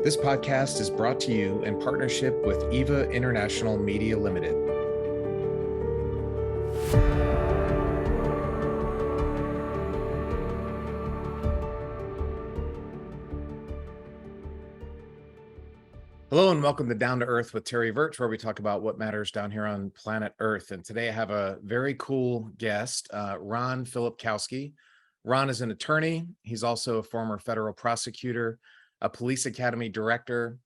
This podcast is brought to you in partnership with EVA International Media Limited. Hello and welcome to Down to Earth with Terry Virch, where we talk about what matters down here on planet Earth. And today I have a very cool guest, Ron Filipkowski. Ron is an attorney. He's also a former federal prosecutor, a police academy director,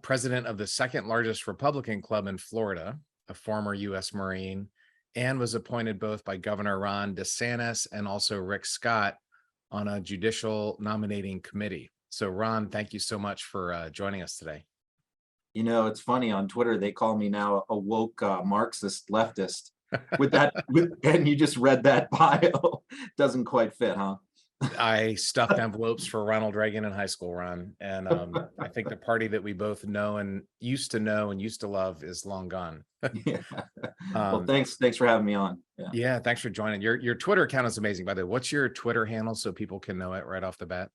president of the second largest Republican club in Florida, a former U.S. Marine, and was appointed both by Governor Ron DeSantis and also Rick Scott on a judicial nominating committee. So Ron, thank you so much for joining us today. You know, it's funny, on Twitter, they call me now a woke Marxist leftist with that. And you just read that bio. Doesn't quite fit, huh? I stuffed envelopes for Ronald Reagan in high school, Ron. And I think the party that we both know and used to love is long gone. Yeah. Well, thanks for having me on. Yeah, thanks for joining. Your Twitter account is amazing, by the way. What's your Twitter handle so people can know it right off the bat?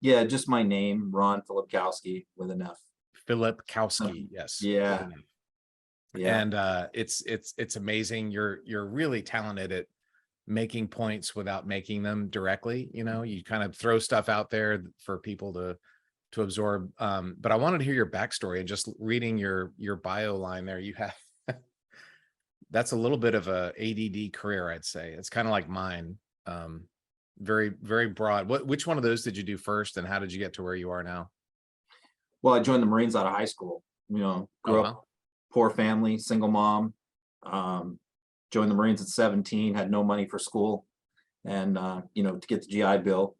Yeah, just my name, Ron Filipkowski with an F. Filipkowski, yes. Yeah. And it's amazing. You're really talented at making points without making them directly. You know, you kind of throw stuff out there for people to absorb. But I wanted to hear your backstory, and just reading your bio line there, you have that's a little bit of a ADD career, I'd say. It's kind of like mine. Very, very broad. Which one of those did you do first, and how did you get to where you are now? Well, I joined the Marines out of high school. You know, grew up poor family, single mom. Joined the Marines at 17, had no money for school, and you know, to get the GI Bill,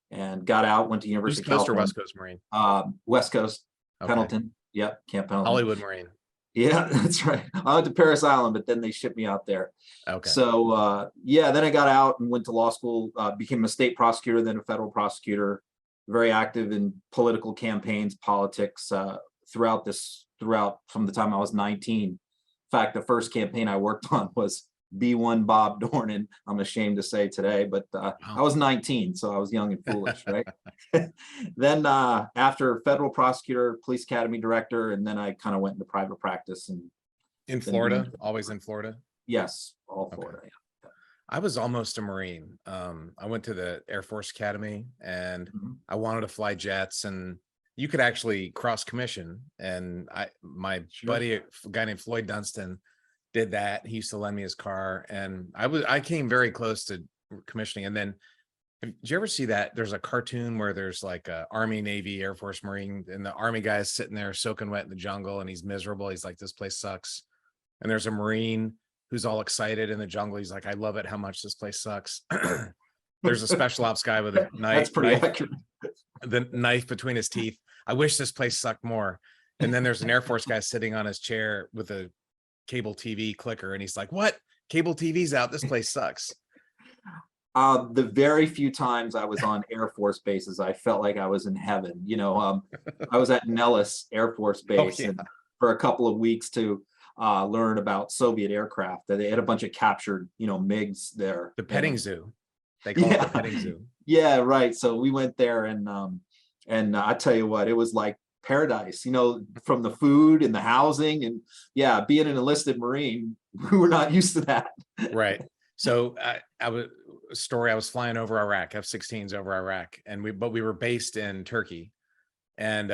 and got out, went to University of California. East Coast or West Coast Marine? West Coast, Okay. Pendleton. Yep, Camp Pendleton. Hollywood Marine. Yeah, that's right. I went to Paris Island, but then they shipped me out there. Okay. So yeah, then I got out and went to law school, became a state prosecutor, then a federal prosecutor, very active in political campaigns, politics, throughout from the time I was 19. In fact, the first campaign I worked on was B1 Bob Dornan, I'm ashamed to say today, but I was 19, so I was young and foolish, right? Then after federal prosecutor, police academy director, and then I kind of went into private practice. And in Florida, always in Florida? Yes, all Florida. Okay. Yeah. I was almost a Marine. I went to the Air Force Academy, and I wanted to fly jets, and you could actually cross commission. And my buddy, a guy named Floyd Dunstan, did that. He used to lend me his car, and I came very close to commissioning. And then, did you ever see that? There's a cartoon where there's like a Army, Navy, Air Force, Marine, and the Army guy is sitting there soaking wet in the jungle, and he's miserable. He's like, this place sucks. And there's a Marine who's all excited in the jungle. He's like, I love it how much this place sucks. There's a special ops guy with a knife, the knife between his teeth. I wish this place sucked more. And then there's an Air Force guy sitting on his chair with a cable TV clicker, and he's like, what? Cable TV's out. This place sucks. The very few times I was on Air Force bases, I felt like I was in heaven. You know, I was at Nellis Air Force Base and for a couple of weeks to learn about Soviet aircraft. They had a bunch of captured, you know, MiGs there. The petting zoo. They call it the petting zoo. Yeah, right. So we went there, and I tell you what, it was like paradise, you know, from the food and the housing, and yeah, being an enlisted Marine, we were not used to that. Right. So I was flying over Iraq, F-16s over Iraq, and we were based in Turkey, and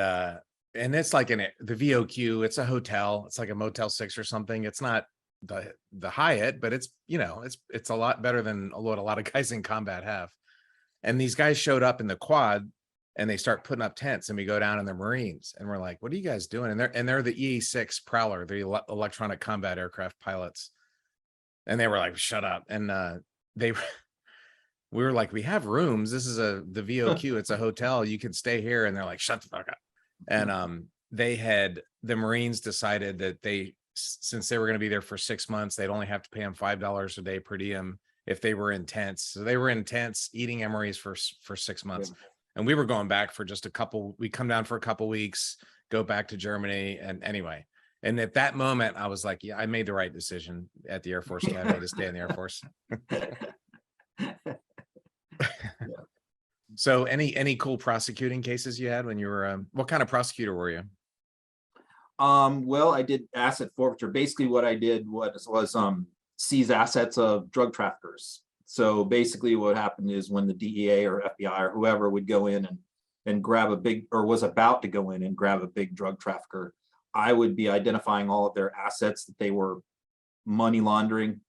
it's like the VOQ, it's a hotel, it's like a Motel 6 or something. It's not the Hyatt, but it's, you know, it's a lot better than what a lot of guys in combat have. And these guys showed up in the quad, and they start putting up tents, and we go down in the Marines, and we're like, what are you guys doing? And they're the EA-6 Prowler, the electronic combat aircraft pilots. And they were like, shut up. And we were like, we have rooms. This is the VOQ. It's a hotel. You can stay here. And they're like, shut the fuck up. And the Marines decided that since they were going to be there for 6 months, they'd only have to pay them $5 a day per diem if they were in tents. So they were in tents eating MREs for 6 months. Yeah. And we were going back for just we come down for a couple weeks, go back to Germany. And anyway, and at that moment, I was like, yeah, I made the right decision at the Air Force Academy to stay in the Air Force. So any cool prosecuting cases you had when you were, what kind of prosecutor were you? Well, I did asset forfeiture. Basically what I did was seize assets of drug traffickers. So basically what happened is when the DEA or FBI or whoever would go in and grab a big, or was about to go in and grab a big drug trafficker, I would be identifying all of their assets that they were money laundering,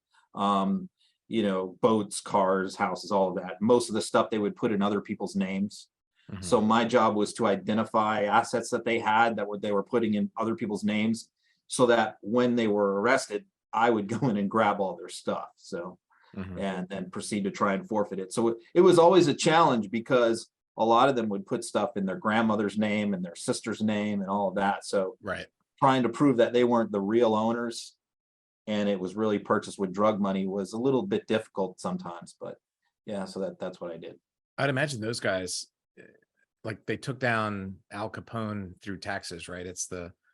boats, cars, houses, all of that. Most of the stuff they would put in other people's names. Mhm. So my job was to identify assets that they had that they were putting in other people's names, so that when they were arrested, I would go in and grab all their stuff. So, Mhm. and then proceed to try and forfeit it. So it was always a challenge because a lot of them would put stuff in their grandmother's name and their sister's name and all of that. So Right. trying to prove that they weren't the real owners and it was really purchased with drug money was a little bit difficult sometimes. But yeah, so that's what I did. I'd imagine those guys, like they took down Al Capone through taxes, right?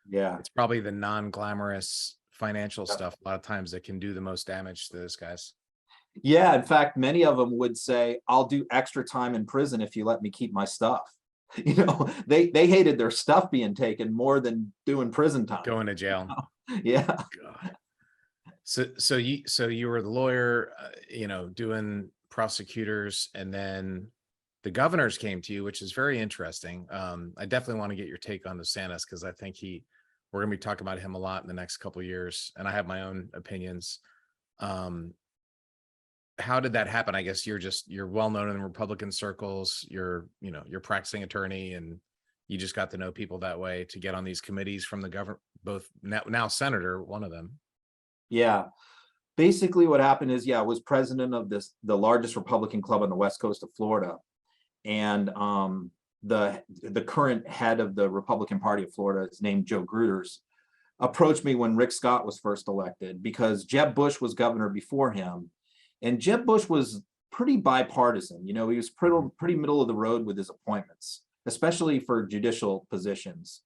Yeah. It's probably the non-glamorous financial Yep. stuff a lot of times that can do the most damage to those guys. Yeah, in fact, many of them would say, "I'll do extra time in prison if you let me keep my stuff." They hated their stuff being taken more than doing prison time. Going to jail. Yeah. God. So you were the lawyer, doing prosecutors, and then the governors came to you, which is very interesting. I definitely want to get your take on DeSantis because I think we're going to be talking about him a lot in the next couple of years, and I have my own opinions. Um, how did that happen? I guess you're well known in Republican circles. You're practicing attorney, and you just got to know people that way to get on these committees from the government, both now senator, one of them. Yeah. Basically what happened is, I was president of the largest Republican club on the west coast of Florida. And the current head of the Republican Party of Florida is named Joe Gruters, approached me when Rick Scott was first elected because Jeb Bush was governor before him. And Jeb Bush was pretty bipartisan. He was pretty middle of the road with his appointments, especially for judicial positions.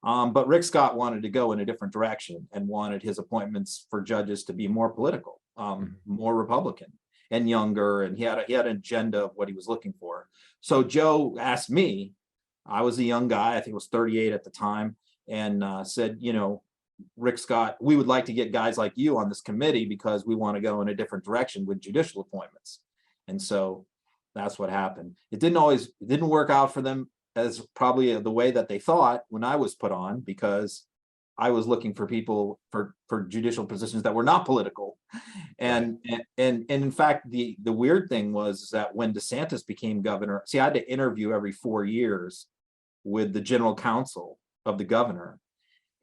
But Rick Scott wanted to go in a different direction and wanted his appointments for judges to be more political, more Republican and younger. And he had an agenda of what he was looking for. So Joe asked me, I was a young guy, I think I was 38 at the time, and said, Rick Scott, we would like to get guys like you on this committee because we want to go in a different direction with judicial appointments. And so that's what happened. It didn't work out for them as probably the way that they thought when I was put on, because I was looking for people for judicial positions that were not political. And in fact, the weird thing was that when DeSantis became governor, I had to interview every 4 years with the general counsel of the governor.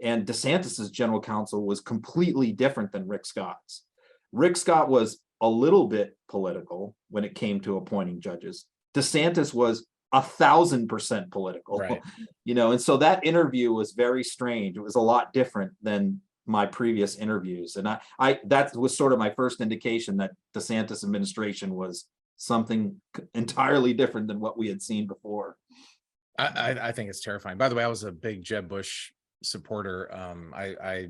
And DeSantis's general counsel was completely different than Rick Scott's. Rick Scott was a little bit political when it came to appointing judges. DeSantis was 1,000% political, Right. And so that interview was very strange. It was a lot different than my previous interviews. And I that was sort of my first indication that DeSantis administration was something entirely different than what we had seen before. I think it's terrifying. By the way, I was a big Jeb Bush supporter. I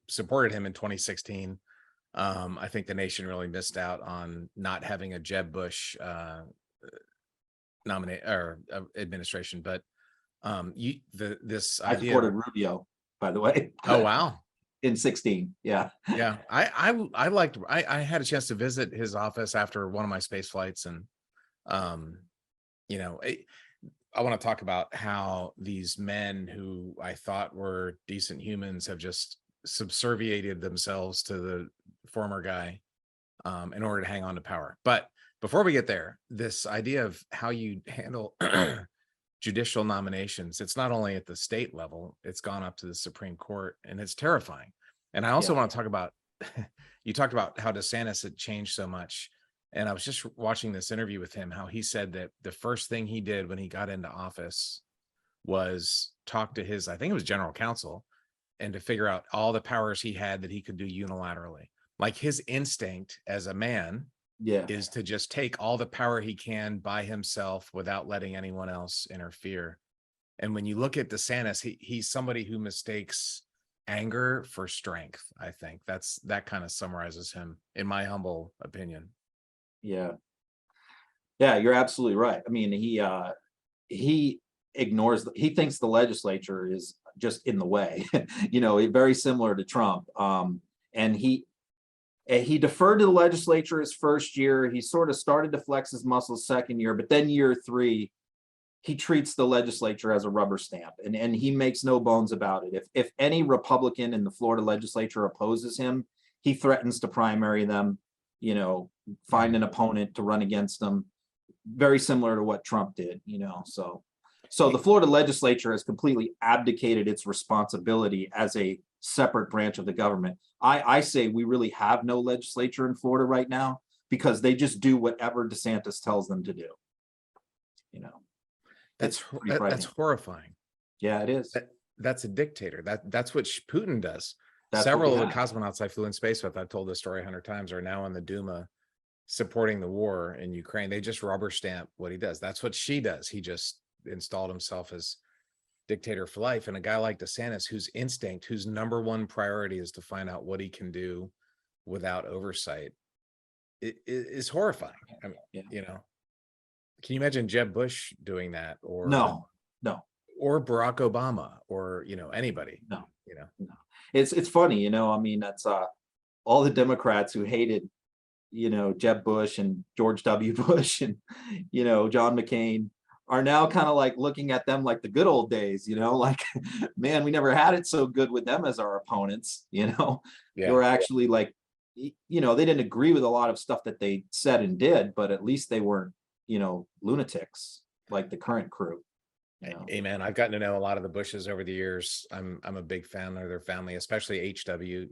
supported him in 2016. I think the nation really missed out on not having a Jeb Bush nominate or administration. But this I idea. supported Rubio, by the way. Oh wow. In 16, yeah. Yeah, I had a chance to visit his office after one of my space flights, and I want to talk about how these men who I thought were decent humans have just subserviated themselves to the former guy in order to hang on to power. But before we get there, this idea of how you handle judicial nominations, it's not only at the state level, it's gone up to the Supreme Court, and it's terrifying. And I also want to talk about, you talked about how DeSantis had changed so much. And I was just watching this interview with him, how he said that the first thing he did when he got into office was talk to his, I think it was general counsel, and to figure out all the powers he had that he could do unilaterally. Like his instinct as a man is to just take all the power he can by himself without letting anyone else interfere. And when you look at DeSantis, he's somebody who mistakes anger for strength. I think that kind of summarizes him, in my humble opinion. Yeah. Yeah, you're absolutely right. I mean, he ignores, he thinks the legislature is just in the way, very similar to Trump. And he deferred to the legislature his first year. He sort of started to flex his muscles second year, but then year three, he treats the legislature as a rubber stamp, and he makes no bones about it. If any Republican in the Florida legislature opposes him, he threatens to primary them, find an opponent to run them, very similar to what Trump did, So the Florida legislature has completely abdicated its responsibility as a separate branch of the government. I say we really have no legislature in Florida right now because they just do whatever DeSantis tells them to do. That's pretty that's frightening. horrifying. Yeah, it is. That's a dictator. That's what Putin does. That's Several what of we the have. cosmonauts I flew in space with, I've told this story 100 times, are now in the Duma supporting the war in Ukraine. They just rubber stamp what he does. That's what she does. He just installed himself as dictator for life. And a guy like DeSantis, whose number one priority is to find out what he can do without oversight, it is horrifying. I mean, Yeah. Can you imagine Jeb Bush doing that, No. or Barack Obama, or anybody? No. It's funny, I mean, that's all the Democrats who hated, Jeb Bush and George W. Bush and, John McCain are now kind of like looking at them like the good old days, like, man, we never had it so good with them as our opponents, They were actually like, they didn't agree with a lot of stuff that they said and did, but at least they weren't, lunatics like the current crew. Amen. I've gotten to know a lot of the Bushes over the years. I'm a big fan of their family, especially HW.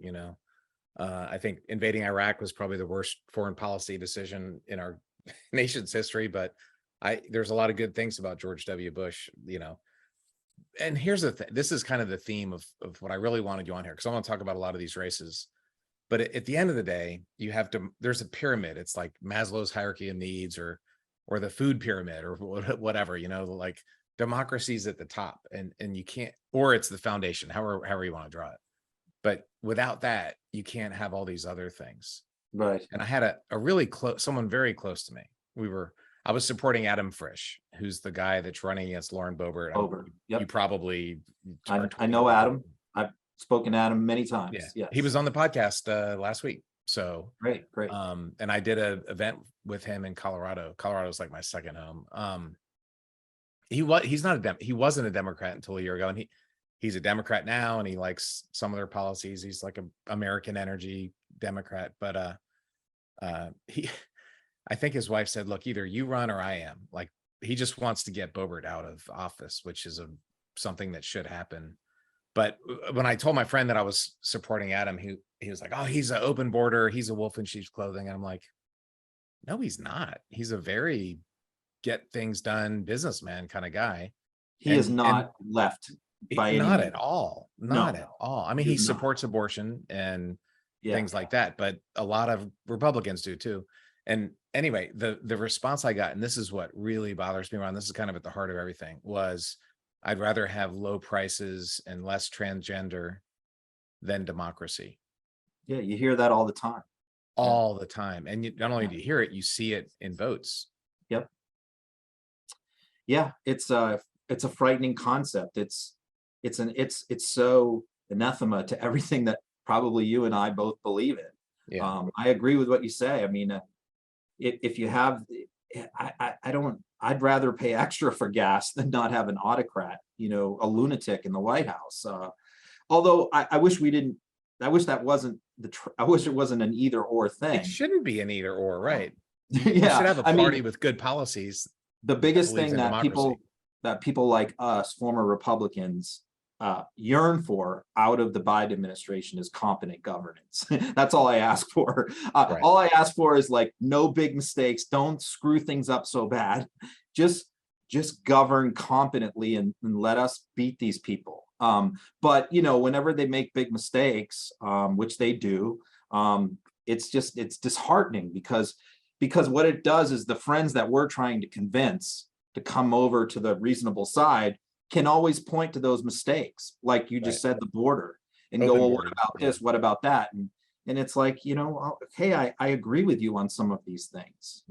I think invading Iraq was probably the worst foreign policy decision in our nation's history, but there's a lot of good things about George W. Bush, And here's the thing. This is kind of the theme of what I really want to do on here, because I want to talk about a lot of these races. But at the end of the day, there's a pyramid. It's like Maslow's hierarchy of needs, or the food pyramid, or whatever, like democracy's at the top, and you can't, or it's the foundation, however you want to draw it. But without that, you can't have all these other things. Right. And I had a really close, someone very close to me. I was supporting Adam Frisch, who's the guy that's running against Lauren Boebert. Yep. You probably I know Adam. I've spoken to Adam many times. Yeah. Yes. He was on the podcast last week. So great. And I did an event with him in Colorado. Colorado's like my second home. He wasn't a Democrat until a year ago, and he's a Democrat now, and he likes some of their policies. He's like an American energy Democrat, but I think his wife said, look, either you run or I am. Like, he just wants to get Boebert out of office, which is something that should happen. But when I told my friend that I was supporting Adam, he was like, oh, he's an open border, he's a wolf in sheep's clothing. And I'm like, no, he's not. He's a very get things done businessman kind of guy. He is not left by any not at all. Not at all. I mean, he supports abortion and things like that, but a lot of Republicans do too. And anyway, the response I got, and this is what really bothers me, Ron, this is kind of at the heart of everything, was I'd rather have low prices and less transgender than democracy. Yeah, you hear that all the time. All the time. And not only do you hear it, you see it in votes. Yep. Yeah, it's a frightening concept. It's so anathema to everything that probably you and I both believe in. Yeah. I agree with what you say. I mean, if you have, I'd rather pay extra for gas than not have an autocrat, a lunatic in the White House. Although I wish we didn't, I wish that wasn't I wish it wasn't an either or thing. It shouldn't be an either or, right? Yeah, you should have a party with good policies. The biggest thing that people like us, former Republicans, yearn for out of the Biden administration is competent governance. That's all I ask for. Right. All I ask for is like no big mistakes. Don't screw things up so bad. Just govern competently and let us beat these people. But whenever they make big mistakes, which they do, it's disheartening because what it does is the friends that we're trying to convince to come over to the reasonable side can always point to those mistakes, like you just said, the border, and go, well, what about this? What about that? And it's like, okay, I agree with you on some of these things,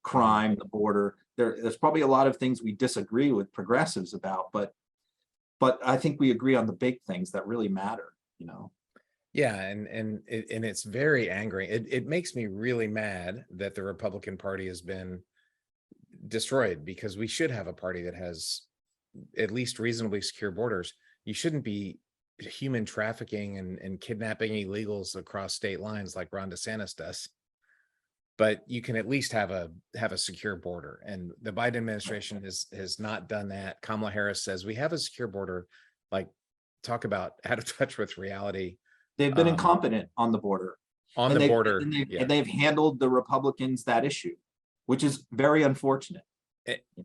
crime, the border. There's probably a lot of things we disagree with progressives about, but I think we agree on the big things that really matter. Yeah, and it's very angering. It makes me really mad that the Republican Party has been destroyed, because we should have a party that has at least reasonably secure borders. You shouldn't be human trafficking and kidnapping illegals across state lines like Ron DeSantis does. But you can at least have a secure border. And the Biden administration has not done that. Kamala Harris says we have a secure border. Like, talk about out of touch with reality. They've been incompetent on the border. On And the they've- border. and they've, Yeah. and they've handled the Republicans that issue, which is very unfortunate.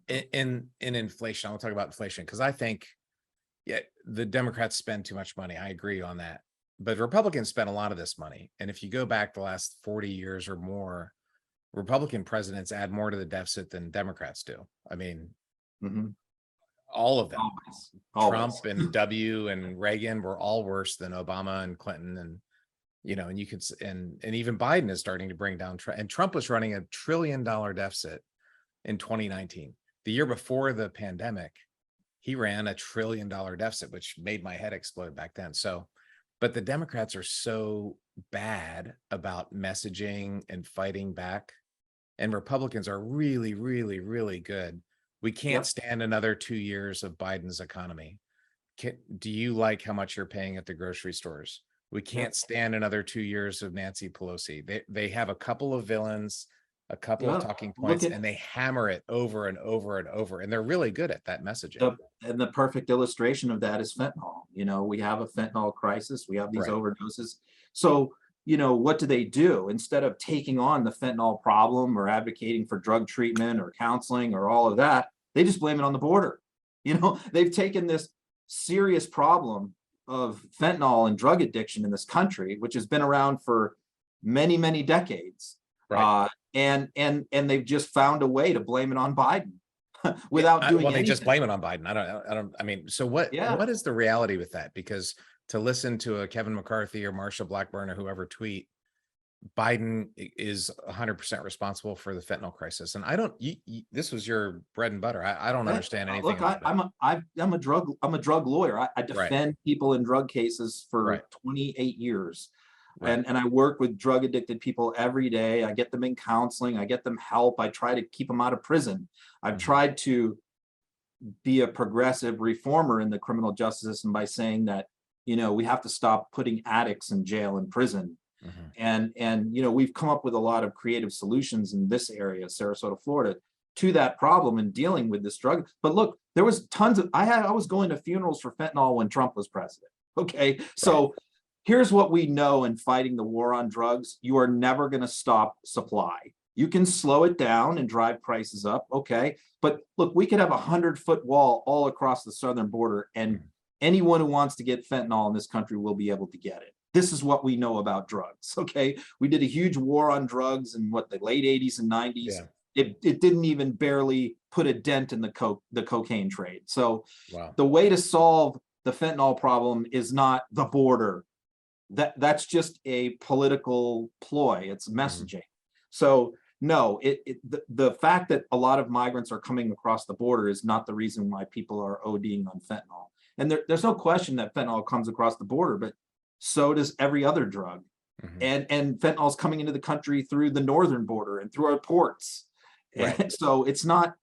In inflation, I'll talk about inflation, because I think, yeah, the Democrats spend too much money. I agree on that. But Republicans spend a lot of this money. And if you go back the last 40 years or more, Republican presidents add more to the deficit than Democrats do. I mean, Mhm. all of them. Always. Trump and W and Reagan were all worse than Obama and Clinton, and and you could and even Biden is starting to bring down and Trump was running $1 trillion deficit in 2019. The year before the pandemic, he ran $1 trillion deficit, which made my head explode back then. So, but the Democrats are so bad about messaging and fighting back, and Republicans are really, really, really good. We can't stand another 2 years of Biden's economy. Do you like how much you're paying at the grocery stores? We can't stand another 2 years of Nancy Pelosi. They have a couple of villains, a couple of talking points, and they hammer it over and over and over. And they're really good at that messaging. And the perfect illustration of that is fentanyl. We have a fentanyl crisis. We have these overdoses. So, what do? Instead of taking on the fentanyl problem or advocating for drug treatment or counseling or all of that, they just blame it on the border. They've taken this serious problem of fentanyl and drug addiction in this country, which has been around for many, many decades. And they've just found a way to blame it on Biden without doing anything. They just blame it on Biden. I mean, so what is the reality with that? Because to listen to a Kevin McCarthy or Marsha Blackburn or whoever tweet, Biden is 100% responsible for the fentanyl crisis. And I don't, this was your bread and butter. I don't understand anything. Look, I'm a drug lawyer. I defend people in drug cases for 28 years. And I work with drug addicted people every day. I get them in counseling. I get them help. I try to keep them out of prison. I've tried to be a progressive reformer in the criminal justice system by saying that, we have to stop putting addicts in jail and prison. And we've come up with a lot of creative solutions in this area, Sarasota, Florida, to that problem and dealing with this drug. But look, there was tons of, I was going to funerals for fentanyl when Trump was president. Okay. So here's what we know in fighting the war on drugs. You are never going to stop supply. You can slow it down and drive prices up. Okay. But look, we could have 100-foot wall all across the southern border, and anyone who wants to get fentanyl in this country will be able to get it. This is what we know about drugs. Okay. We did a huge war on drugs in the late 80s and 90s. It didn't even barely put a dent in the cocaine trade. So the way to solve the fentanyl problem is not the border. That's just a political ploy. It's messaging. So no, the fact that a lot of migrants are coming across the border is not the reason why people are ODing on fentanyl. And there's no question that fentanyl comes across the border, but so does every other drug. And fentanyl is coming into the country through the northern border and through our ports. And so it's not,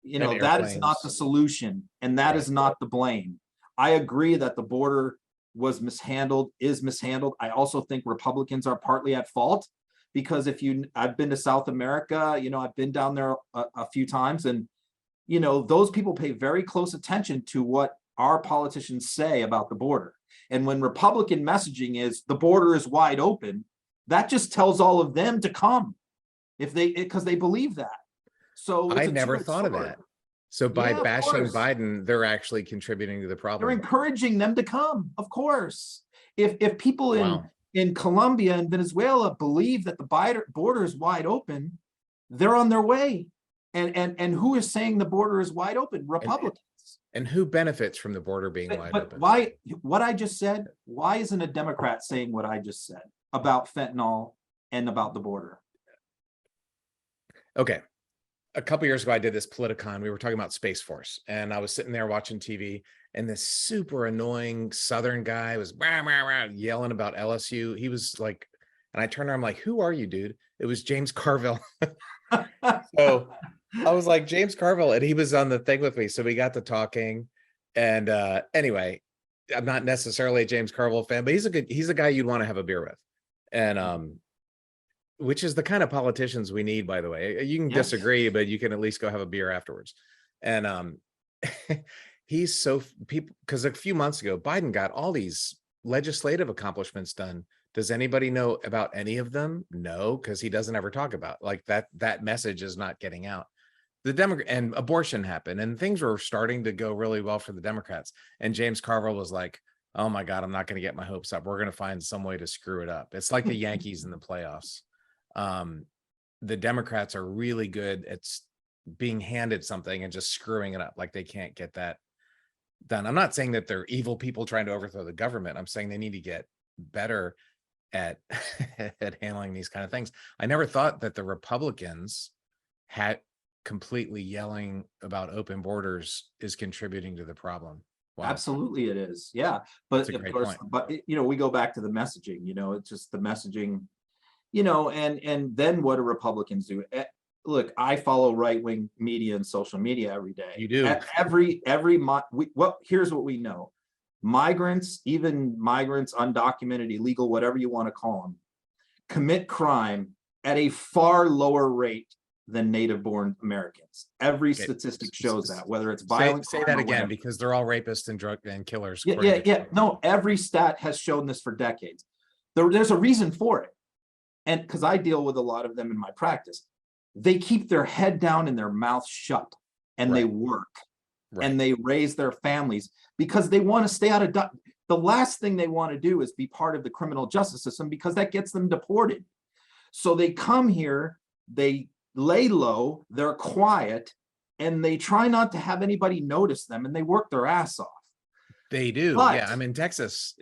that is not the solution, and that is not the blame. I agree that the border was mishandled, is mishandled. I also think Republicans are partly at fault, because I've been to South America, I've been down there a few times, and, those people pay very close attention to what our politicians say about the border. And when Republican messaging is the border is wide open, that just tells all of them to come because they believe that. So I never thought of that. So by bashing Biden, they're actually contributing to the problem. They're encouraging them to come, of course. If people in Colombia and Venezuela believe that the border is wide open, they're on their way. And who is saying the border is wide open? Republicans. And who benefits from the border being wide open? Why? What I just said? Why isn't a Democrat saying what I just said? about fentanyl and about the border. Okay. A couple years ago, I did this Politicon. We were talking about Space Force, and I was sitting there watching TV, and this super annoying Southern guy was rah, rah, rah, yelling about LSU. He was like, and I turned around, I'm like, who are you, dude? It was James Carville. So I was like, James Carville, and he was on the thing with me. So we got to talking. And anyway, I'm not necessarily a James Carville fan, but he's a guy you'd want to have a beer with. And which is the kind of politicians we need, by the way. You can disagree, but you can at least go have a beer afterwards. And he's so people, because a few months ago, Biden got all these legislative accomplishments done. Does anybody know about any of them? No, because he doesn't ever talk about like that message is not getting out. And abortion happened and things were starting to go really well for the Democrats. And James Carville was like, oh my God, I'm not going to get my hopes up. We're going to find some way to screw it up. It's like the Yankees in the playoffs. The Democrats are really good at being handed something and just screwing it up. Like they can't get that done. I'm not saying that they're evil people trying to overthrow the government. I'm saying they need to get better at at handling these kind of things. I never thought that the Republicans had completely yelling about open borders is contributing to the problem. Wow. Absolutely it is. Yeah. But of course, but we go back to the messaging, it's just the messaging, and then what do Republicans do? Look, I follow right-wing media and social media every day. You do. Here's what we know. Migrants, undocumented, illegal, whatever you want to call them, commit crime at a far lower rate than native-born Americans. Every statistic shows that, whether it's violent. Say that again, because they're all rapists and drug and killers. Yeah. No, every stat has shown this for decades. There's a reason for it. And because I deal with a lot of them in my practice, they keep their head down and their mouth shut, and they work. And they raise their families because they want to stay out of the last thing they want to do is be part of the criminal justice system, because that gets them deported. So they come here, they lay low, they're quiet, and they try not to have anybody notice them, and they work their ass off. They do. Yeah, I'm in Texas.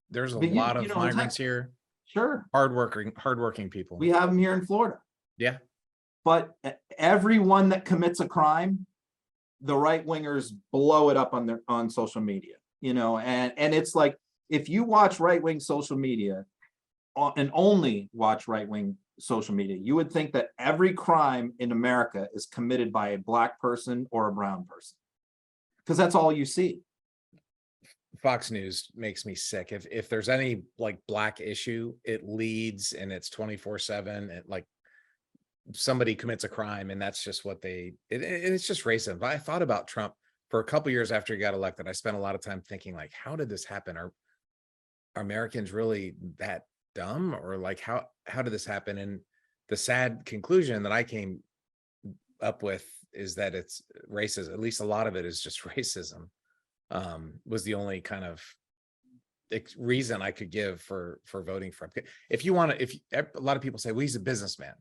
There's a lot of migrants here. Sure. Hardworking people. We have them here in Florida. Yeah. But everyone that commits a crime, the right wingers blow it up on social media, and it's like, if you watch right wing social media and only watch right wing social media, you would think that every crime in America is committed by a black person or a brown person, because that's all you see. Fox News makes me sick. If there's any like black issue, it leads and it's 24/7. It like somebody commits a crime and that's just what it's just racism. But I thought about Trump for a couple years after he got elected. I spent a lot of time thinking like, how did this happen? Are Americans really that dumb, or like how did this happen? And the sad conclusion that I came up with is that it's racism. At least a lot of it is just racism. Was the only kind of reason I could give for voting for him. If you want to, a lot of people say, well, he's a businessman.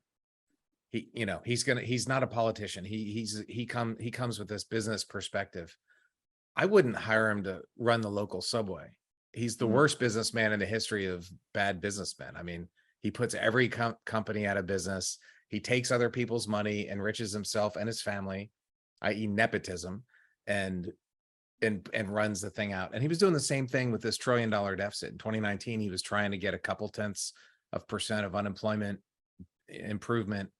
He's not a politician. He comes with this business perspective. I wouldn't hire him to run the local subway. He's the worst businessman in the history of bad businessmen. I mean, he puts every company out of business. He takes other people's money, enriches himself and his family, i.e. nepotism, and runs the thing out. And he was doing the same thing with this $1 trillion deficit. In 2019, he was trying to get a couple tenths of percent of unemployment improvement,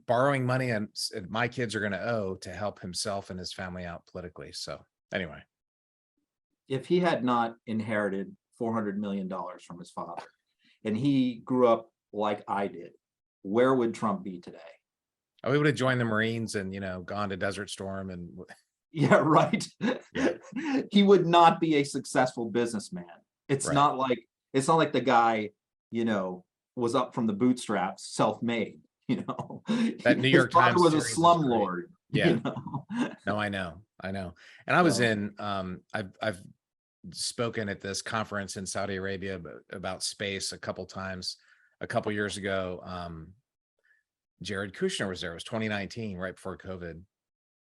borrowing money and my kids are going to owe to help himself and his family out politically. So anyway, if he had not inherited $400 million from his father and he grew up like I did, where would Trump be today? Oh, he would have joined the Marines and, gone to Desert Storm and. Yeah, right. Yeah. He would not be a successful businessman. It's not like the guy, was up from the bootstraps, self-made. That New York Times was a slumlord. Yeah. No, I know. And I was in. I've spoken at this conference in Saudi Arabia about space a couple times. A couple years ago, Jared Kushner was there. It was 2019, right before COVID,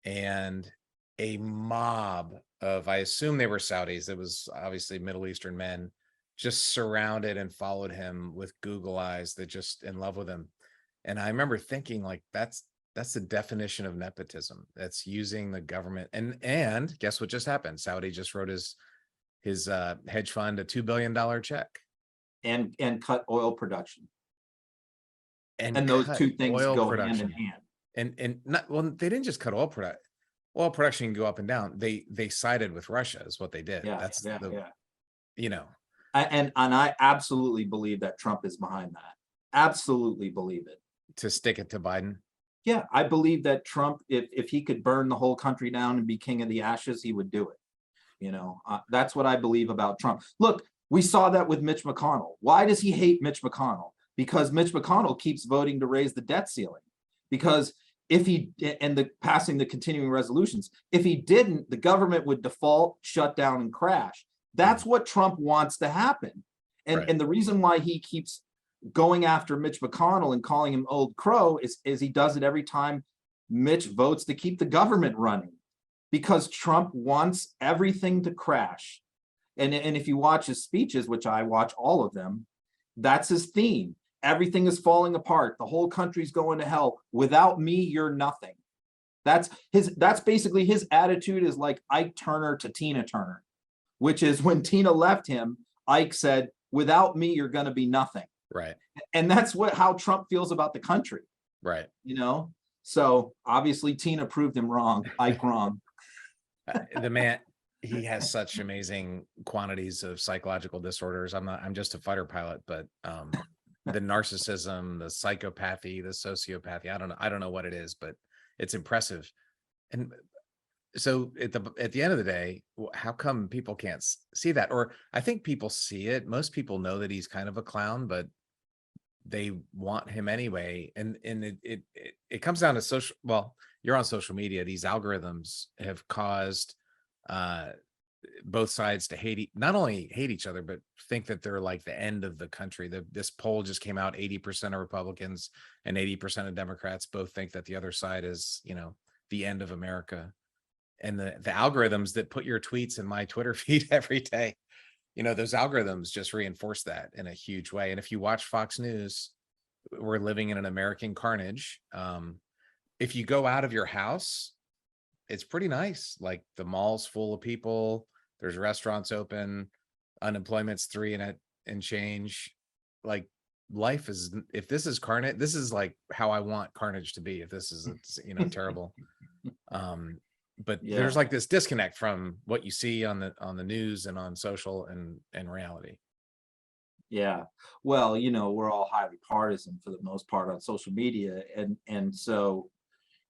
and a mob of, I assume they were Saudis. It was obviously Middle Eastern men, just surrounded and followed him with Google eyes, that just in love with him. And I remember thinking, like, that's the definition of nepotism. That's using the government. And guess what just happened? Saudi just wrote his hedge fund a $2 billion check. And cut oil production. And And those cut two things oil go hand in production. hand. And not, well, they didn't just cut oil production. Oil production can go up and down. They sided with Russia is what they did. Yeah, That's yeah, the, yeah. you know, And I absolutely believe that Trump is behind that. Absolutely believe it. to stick it to Biden. Yeah, I believe that Trump, if he could burn the whole country down and be king of the ashes, he would do it. You know, that's what I believe about Trump. Look, we saw that with Mitch McConnell. Why does he hate Mitch McConnell? Because Mitch McConnell keeps voting to raise the debt ceiling. Because if he, and the passing the continuing resolutions, if he didn't, the government would default, shut down, and crash. That's what Trump wants to happen. And Right. and the reason why he keeps going after Mitch McConnell and calling him old crow is he does it every time Mitch votes to keep the government running, because Trump wants everything to crash. And if you watch his speeches, which I watch all of them, that's his theme. Everything is falling apart. The whole country's going to hell. Without me, you're nothing. That's basically his attitude, is like Ike Turner to Tina Turner, which is when Tina left him, Ike said, without me, you're going to be nothing. Right. And that's how Trump feels about the country. Right. You know, so obviously Tina proved him wrong, Ike wrong. The man, he has such amazing quantities of psychological disorders. I'm just a fighter pilot, but the narcissism, the psychopathy, the sociopathy, I don't know what it is, but it's impressive. And so at the end of the day, how come people can't see that? Or I think people see it. Most people know that he's kind of a clown, but they want him anyway. And it comes down to social. Well, you're on social media. These algorithms have caused both sides to not only hate each other, but think that they're like the end of the country. This poll just came out, 80% of Republicans and 80% of Democrats both think that the other side is, the end of America. And the algorithms that put your tweets in my Twitter feed every day, those algorithms just reinforce that in a huge way. And if you watch Fox News, we're living in an American carnage. If you go out of your house, it's pretty nice. Like the mall's full of people. There's restaurants open. Unemployment's 3 and change. Like life is, if this is carnage, this is like how I want carnage to be. If this is, terrible. But there's like this disconnect from what you see on the news and on social and reality. Yeah. Well, we're all highly partisan for the most part on social media. And so,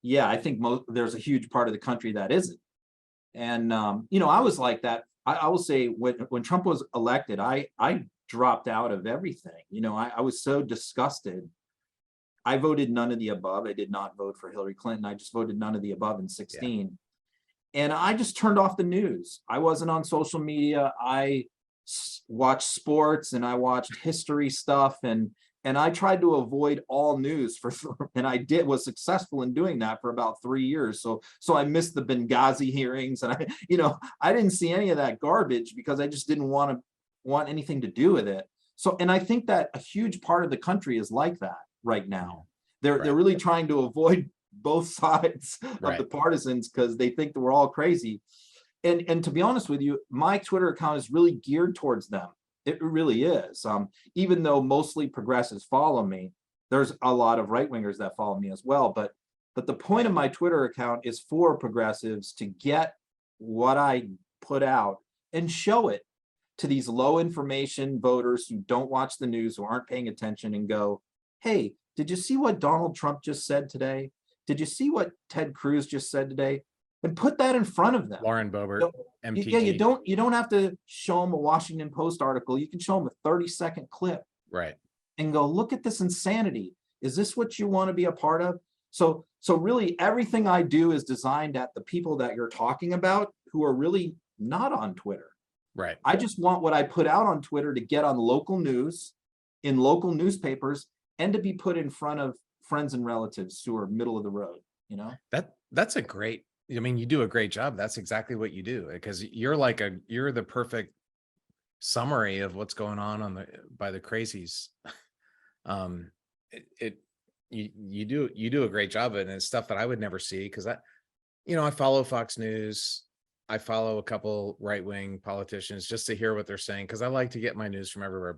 yeah, I think there's a huge part of the country that isn't. And, I was like that. I will say when Trump was elected, I dropped out of everything. I was so disgusted. I voted none of the above. I did not vote for Hillary Clinton. I just voted none of the above in 2016. Yeah. And I just turned off the news. I wasn't on social media. I watched sports and I watched history stuff, and I tried to avoid all news and I was successful in doing that for about 3 years. So I missed the Benghazi hearings, and I didn't see any of that garbage because I just didn't want anything to do with it. So, and I think that a huge part of the country is like that right now. They're really trying to avoid both sides of the partisans because they think that we're all crazy. And to be honest with you, my Twitter account is really geared towards them. It really is. Even though mostly progressives follow me, there's a lot of right-wingers that follow me as well. But the point of my Twitter account is for progressives to get what I put out and show it to these low information voters who don't watch the news, who aren't paying attention, and go, hey, did you see what Donald Trump just said today? Did you see what Ted Cruz just said today? And put that in front of them. Lauren Boebert, MTG. Yeah, you don't have to show them a Washington Post article. You can show them a 30-second clip. Right. And go, look at this insanity. Is this what you want to be a part of? So really everything I do is designed at the people that you're talking about who are really not on Twitter. Right. I just want what I put out on Twitter to get on local news, in local newspapers, and to be put in front of friends and relatives who are middle of the road. That's a great, you do a great job. That's exactly what you do, because you're the perfect summary of what's going on by the crazies. um you do a great job of it, and it's stuff that I would never see, because I follow Fox News. I follow a couple right-wing politicians just to hear what they're saying, because I like to get my news from everywhere,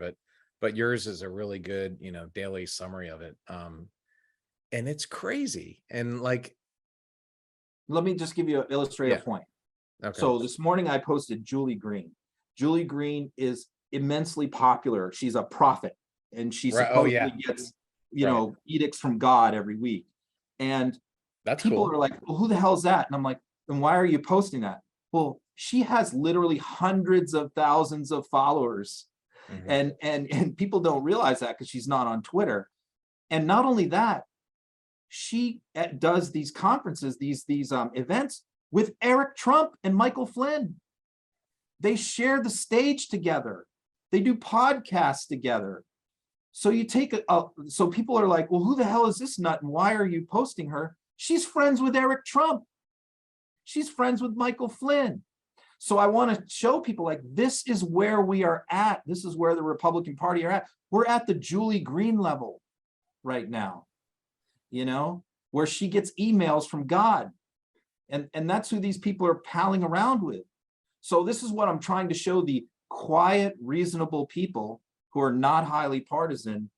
but yours is a really good, daily summary of it. And it's crazy. And like, Let me just give you an illustrative point. okay. So this morning I posted Julie Green. Julie Green is immensely popular. She's a prophet, and she Right. Oh, supposedly yeah. gets, Right. edicts from God every week. And That's people cool. are like, well, who the hell is that? And I'm like, and why are you posting that? Well, she has literally hundreds of thousands of followers. Mhm. And people don't realize that because she's not on Twitter. And not only that, she does these conferences, these events with Eric Trump and Michael Flynn. They share the stage together. They do podcasts together. So you take so people are like, well, who the hell is this nut, and why are you posting her? She's friends with Eric Trump. She's friends with Michael Flynn. So I want to show people, like, this is where we are at. This is where the Republican Party are at. We're at the Julie Green level right now, where she gets emails from God. And that's who these people are palling around with. So this is what I'm trying to show the quiet, reasonable people who are not highly partisan,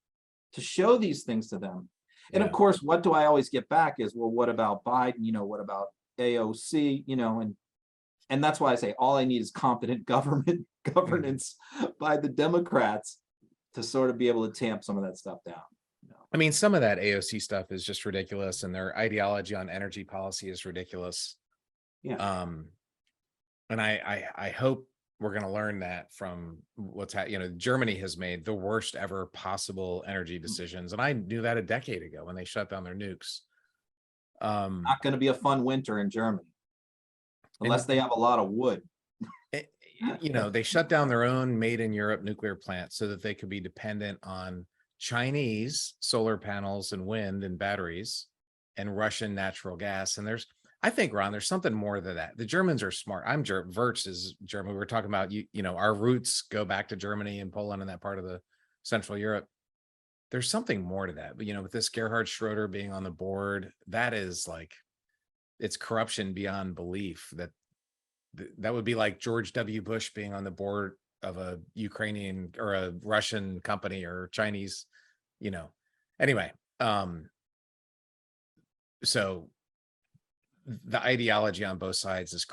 to show these things to them. And of course, what do I always get back is, well, what about Biden? What about AOC? And that's why I say all I need is competent governance by the Democrats to sort of be able to tamp some of that stuff down. I mean, some of that AOC stuff is just ridiculous, and their ideology on energy policy is ridiculous. Yeah. And I hope we're going to learn that from what's happening. Germany has made the worst ever possible energy decisions, and I knew that a decade ago when they shut down their nukes. Not going to be a fun winter in Germany unless they have a lot of wood. They shut down their own made in Europe nuclear plant so that they could be dependent on Chinese solar panels and wind and batteries and Russian natural gas. And I think, Ron, there's something more than that. The Germans are smart. Wirtz is German. We were talking about, our roots go back to Germany and Poland and that part of the Central Europe. There's something more to that. But, with this Gerhard Schroeder being on the board, that is like, it's corruption beyond belief. That would be like George W. Bush being on the board of a Ukrainian or a Russian company or Chinese, anyway. So the ideology on both sides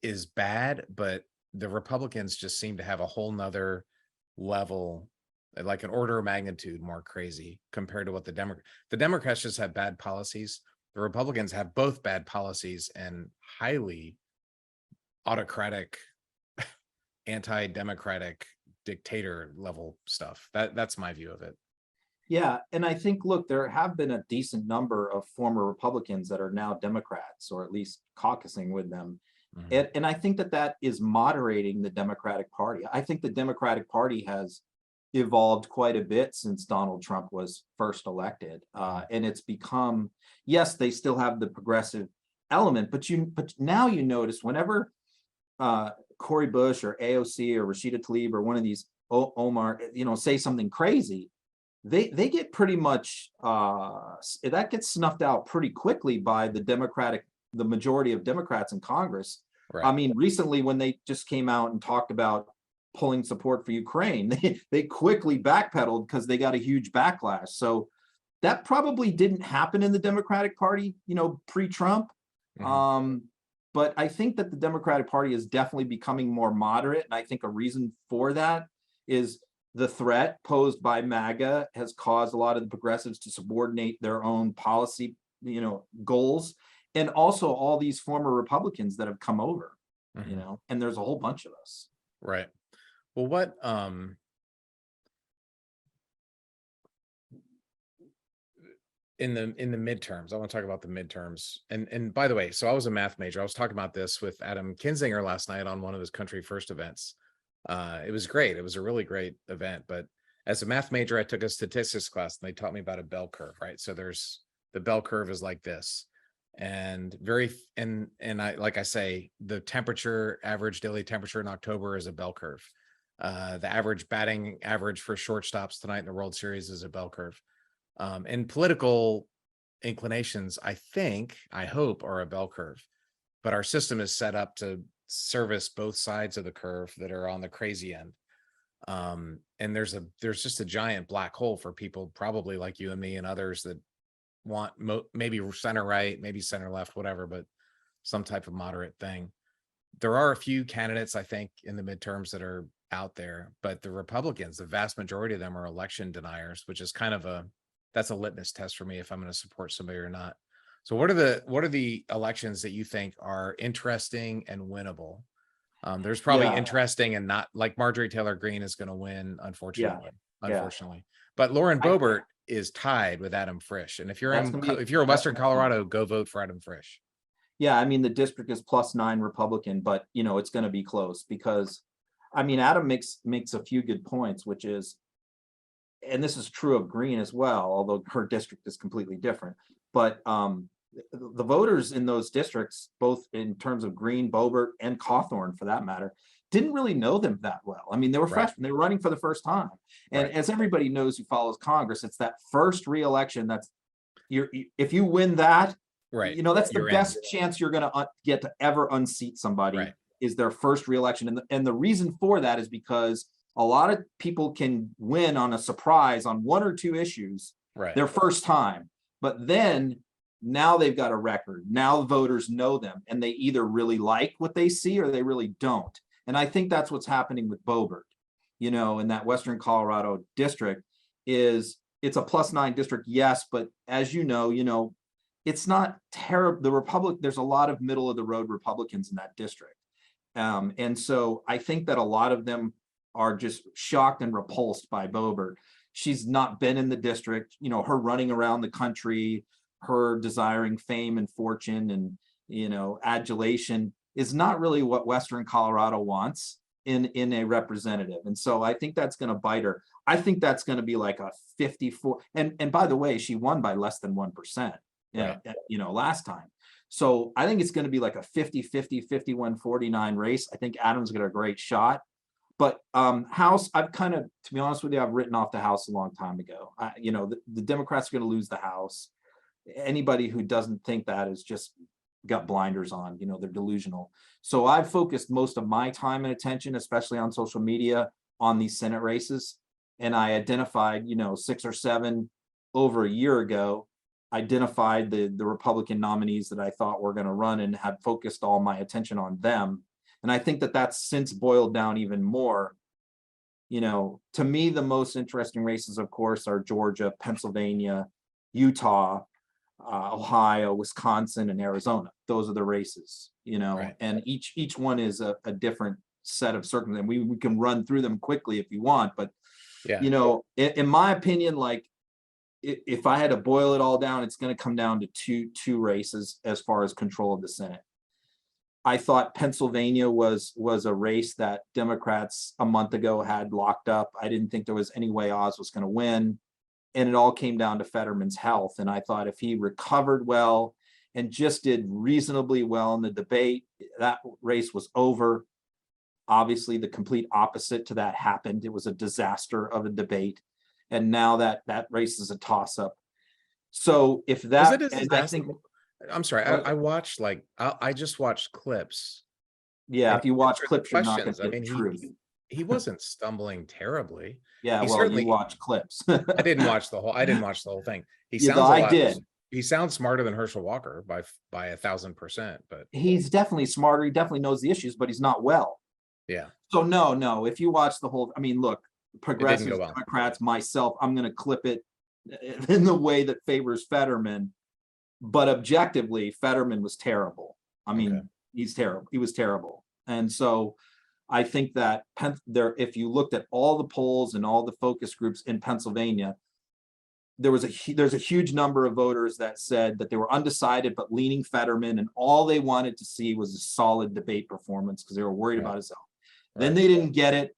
is bad, but the Republicans just seem to have a whole nother level, like an order of magnitude more crazy compared to what the Democrats just have bad policies. The Republicans have both bad policies and highly autocratic, anti-democratic, dictator level stuff. That's my view of it. Yeah, and I think, look, there have been a decent number of former Republicans that are now Democrats, or at least caucusing with them. And I think that is moderating the Democratic Party. I think the Democratic Party has evolved quite a bit since Donald Trump was first elected. And it's become, yes, they still have the progressive element, but now you notice whenever Cori Bush or AOC or Rashida Tlaib or one of these Omar, say something crazy, they get pretty much that gets snuffed out pretty quickly by the majority of Democrats in Congress. Right. I mean, recently when they just came out and talked about pulling support for Ukraine, they quickly backpedaled because they got a huge backlash. So that probably didn't happen in the Democratic Party, pre-Trump. But I think that the Democratic Party is definitely becoming more moderate. And I think a reason for that is the threat posed by MAGA has caused a lot of the progressives to subordinate their own policy, goals. And also all these former Republicans that have come over, and there's a whole bunch of us. Right. Well, what, in the midterms, I want to talk about the midterms. And by the way, so I was a math major. I was talking about this with Adam Kinzinger last night on one of his Country First events. It was great. It was a really great event. But as a math major, I took a statistics class and they taught me about a bell curve, right? So the bell curve is like this. And I, like I say, the average daily temperature in October is a bell curve. The average batting average for shortstops tonight in the World Series is a bell curve. And political inclinations, I hope, are a bell curve. But our system is set up to service both sides of the curve that are on the crazy end. And there's just a giant black hole for people probably like you and me and others that want maybe center right, maybe center left, whatever, but some type of moderate thing. There are a few candidates, I think, in the midterms that are out there, but the Republicans, the vast majority of them are election deniers, which is kind of that's a litmus test for me if I'm going to support somebody or not. So what are the elections that you think are interesting and winnable? There's probably Yeah. interesting and not, like Marjorie Taylor Greene is going to win, Yeah. unfortunately. But Lauren I- Boebert is tied with Adam Frisch. And if you're That's gonna be- if you're in that's Western gonna be- Colorado, go vote for Adam Frisch. Yeah, I mean, the district is +9 Republican, but it's going to be close because, I mean, Adam makes a few good points, which is, and this is true of Green as well, although her district is completely different. But the voters in those districts, both in terms of Green, Boebert, and Cawthorn, for that matter, didn't really know them that well. I mean, they were freshmen; they were running for the first time. And as everybody knows who follows Congress, it's that first re-election that's if you win that. Right. That's the best chance you're going to get to ever unseat somebody is their first reelection. And the reason for that is because a lot of people can win on a surprise on one or two issues their first time. But then now they've got a record. Now voters know them and they either really like what they see or they really don't. And I think that's what's happening with Boebert, in that Western Colorado district. It's a +9 district, yes, but as it's not terrible. There's a lot of middle of the road Republicans in that district. And so I think that a lot of them are just shocked and repulsed by Boebert. She's not been in the district, her running around the country, her desiring fame and fortune and, adulation is not really what Western Colorado wants in a representative. And so I think that's going to bite her. I think that's going to be like a 54. And by the way, she won by less than 1%. Last time. So I think it's going to be like a 50-50, 51-49 race. I think Adams got a great shot. But House, I've kind of, to be honest with you, I've written off the House a long time ago. The Democrats are going to lose the House. Anybody who doesn't think that has just got blinders on, they're delusional. So I've focused most of my time and attention, especially on social media, on these Senate races. And I identified, 6 or 7 over a year ago, identified the Republican nominees that I thought were going to run and had focused all my attention on them. And I think that that's since boiled down even more. To me, the most interesting races, of course, are Georgia, Pennsylvania, Utah, Ohio, Wisconsin, and Arizona. Those are the races, and each one is a different set of circumstances. We can run through them quickly if you want, but in my opinion, like, if I had to boil it all down, it's going to come down to two races as far as control of the Senate. I thought Pennsylvania was a race that Democrats a month ago had locked up. I didn't think there was any way Oz was going to win. And it all came down to Fetterman's health. And I thought if he recovered well and just did reasonably well in the debate, that race was over. Obviously, the complete opposite to that happened. It was a disaster of a debate. And now that race is a toss-up. So if that, and I think, I'm sorry, I watched I just watched clips. Yeah, if you watch clips, you're not going to get the truth. He wasn't stumbling terribly. Yeah, you watch clips. I didn't watch the whole thing. He sounds he sounds smarter than Herschel Walker by 1,000%, but he's definitely smarter. He definitely knows the issues, but he's not well. Yeah. So no, if you watch the whole, I mean, look, progressives, Democrats, myself, I'm going to clip it in the way that favors Fetterman, but objectively, Fetterman was terrible. I mean, he's terrible. He was terrible. And so I think that if you looked at all the polls and all the focus groups in Pennsylvania, there's a huge number of voters that said that they were undecided, but leaning Fetterman, and all they wanted to see was a solid debate performance because they were worried about his health. Then they didn't get it.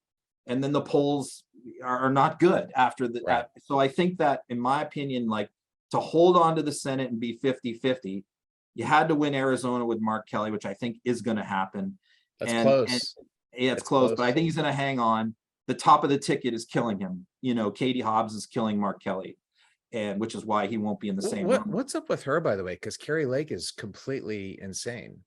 And then the polls are not good after that. So I think that, in my opinion, like, to hold on to the Senate and be 50-50, you had to win Arizona with Mark Kelly, which I think is going to happen. That's close. It's close, but I think he's going to hang on. the top of the ticket is killing him. You know, Katie Hobbs is killing Mark Kelly, and which is why he won't be in the same room. What's up with her, by the way? Because Carrie Lake is completely insane.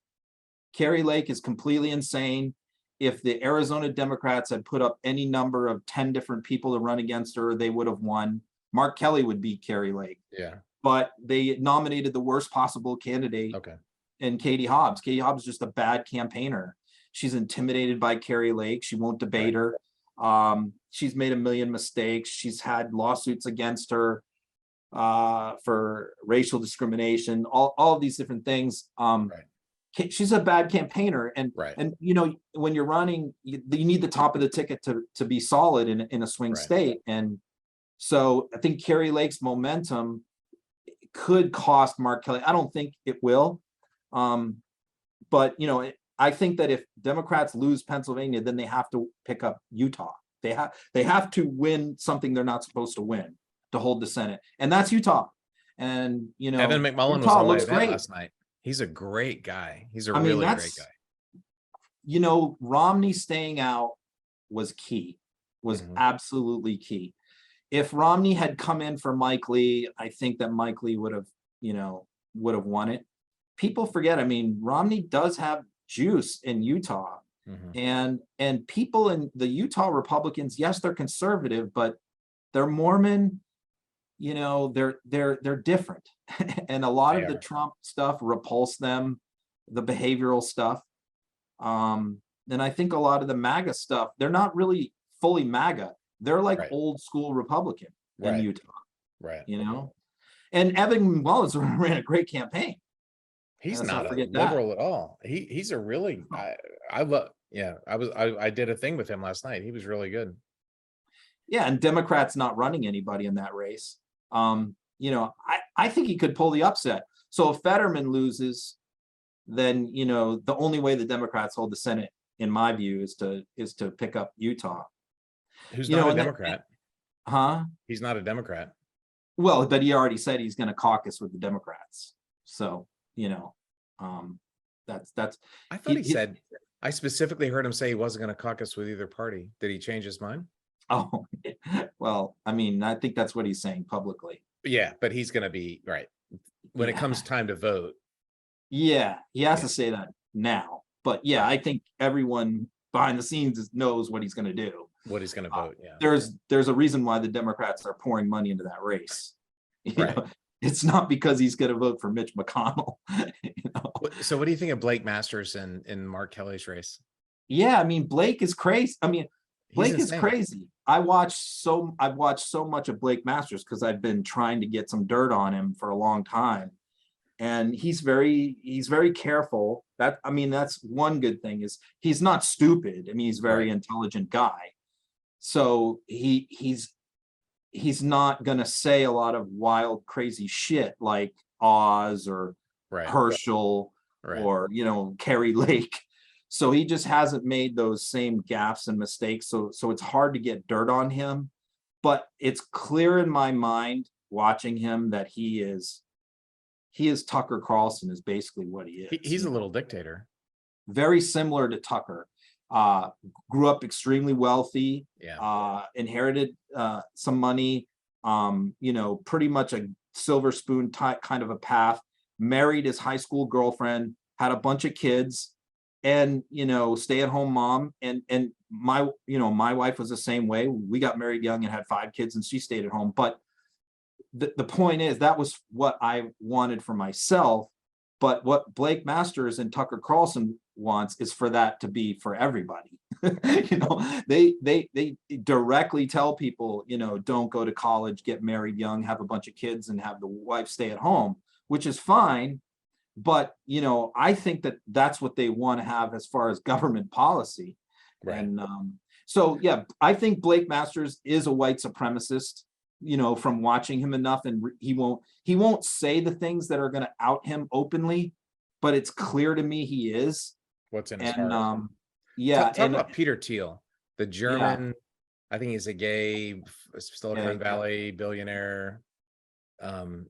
Carrie Lake is completely insane. If the Arizona Democrats had put up any number of 10 different people to run against her, they would have won. Mark Kelly would beat Carrie Lake. Yeah. But they nominated the worst possible candidate in Katie Hobbs. Katie Hobbs is just a bad campaigner. She's intimidated by Carrie Lake. She won't debate her. She's made a million mistakes. She's had lawsuits against her for racial discrimination, all of these different things. She's a bad campaigner, and you know, when you're running, you need the top of the ticket to be solid in a swing state. And so I think Carrie Lake's momentum could cost Mark Kelly. I don't think it will, but you know, I think that if Democrats lose Pennsylvania, then they have to pick up Utah. They have to win something they're not supposed to win to hold the Senate, and that's Utah. And you know, Evan McMullen was on my event last night. He's a great guy. He's a really great guy. You know, Romney staying out was key, absolutely key. If Romney had come in for Mike Lee, I think that Mike Lee would have won it. People forget, I mean, Romney does have juice in Utah. And people in the Utah Republicans, yes, they're conservative, but they're Mormon. You know, they're different. And a lot of the Trump stuff repulsed them, the behavioral stuff. And I think a lot of the MAGA stuff, they're not really fully MAGA. They're like old school Republican in Utah. You know, and Evan McMullen ran a great campaign. He's not a liberal at all. He's a really, I love, I did a thing with him last night. He was really good. Yeah, and Democrats not running anybody in that race. You know, I think he could pull the upset. So if Fetterman loses, then you know the only way the Democrats hold the Senate, in my view, is to pick up Utah. Who's not a Democrat? He's not a Democrat. Well, but he already said he's going to caucus with the Democrats. So you know, that's. I thought he said. I specifically heard him say he wasn't going to caucus with either party. Did he change his mind? Oh, well, I mean, I think that's what he's saying publicly. Yeah, but he's going to be when it comes time to vote. Yeah, he has to say that now. But yeah, I think everyone behind the scenes knows what he's going to do. What he's going to vote. Yeah. There's a reason why the Democrats are pouring money into that race. You know, it's not because he's going to vote for Mitch McConnell. You know? So what do you think of Blake Masters in Mark Kelly's race? Yeah, I mean, Blake is crazy. I mean, Blake is crazy. I've watched so much of Blake Masters because I've been trying to get some dirt on him for a long time. And he's very careful. That's one good thing is he's not stupid. I mean, he's a very intelligent guy. So he's not gonna say a lot of wild, crazy shit like Oz or Herschel or Carrie Lake. So he just hasn't made those same gaffes and mistakes. So it's hard to get dirt on him. But it's clear in my mind watching him that he is Tucker Carlson is basically what he is. He's a little dictator. Very similar to Tucker. Grew up extremely wealthy. Inherited some money. Pretty much a silver spoon type kind of a path. Married his high school girlfriend. Had a bunch of kids. And stay-at-home mom, and my wife was the same way. We got married young and had 5 kids, and she stayed at home. But the point is that was what I wanted for myself. But what Blake Masters and Tucker Carlson wants is for that to be for everybody. They directly tell people, don't go to college, get married young, have a bunch of kids, and have the wife stay at home, which is fine. But, I think that that's what they want to have as far as government policy. And I think Blake Masters is a white supremacist, from watching him enough, and he won't say the things that are going to out him openly, but it's clear to me he is. What's in his heart? Talk about Peter Thiel, the German, I think he's a gay Silicon Valley billionaire.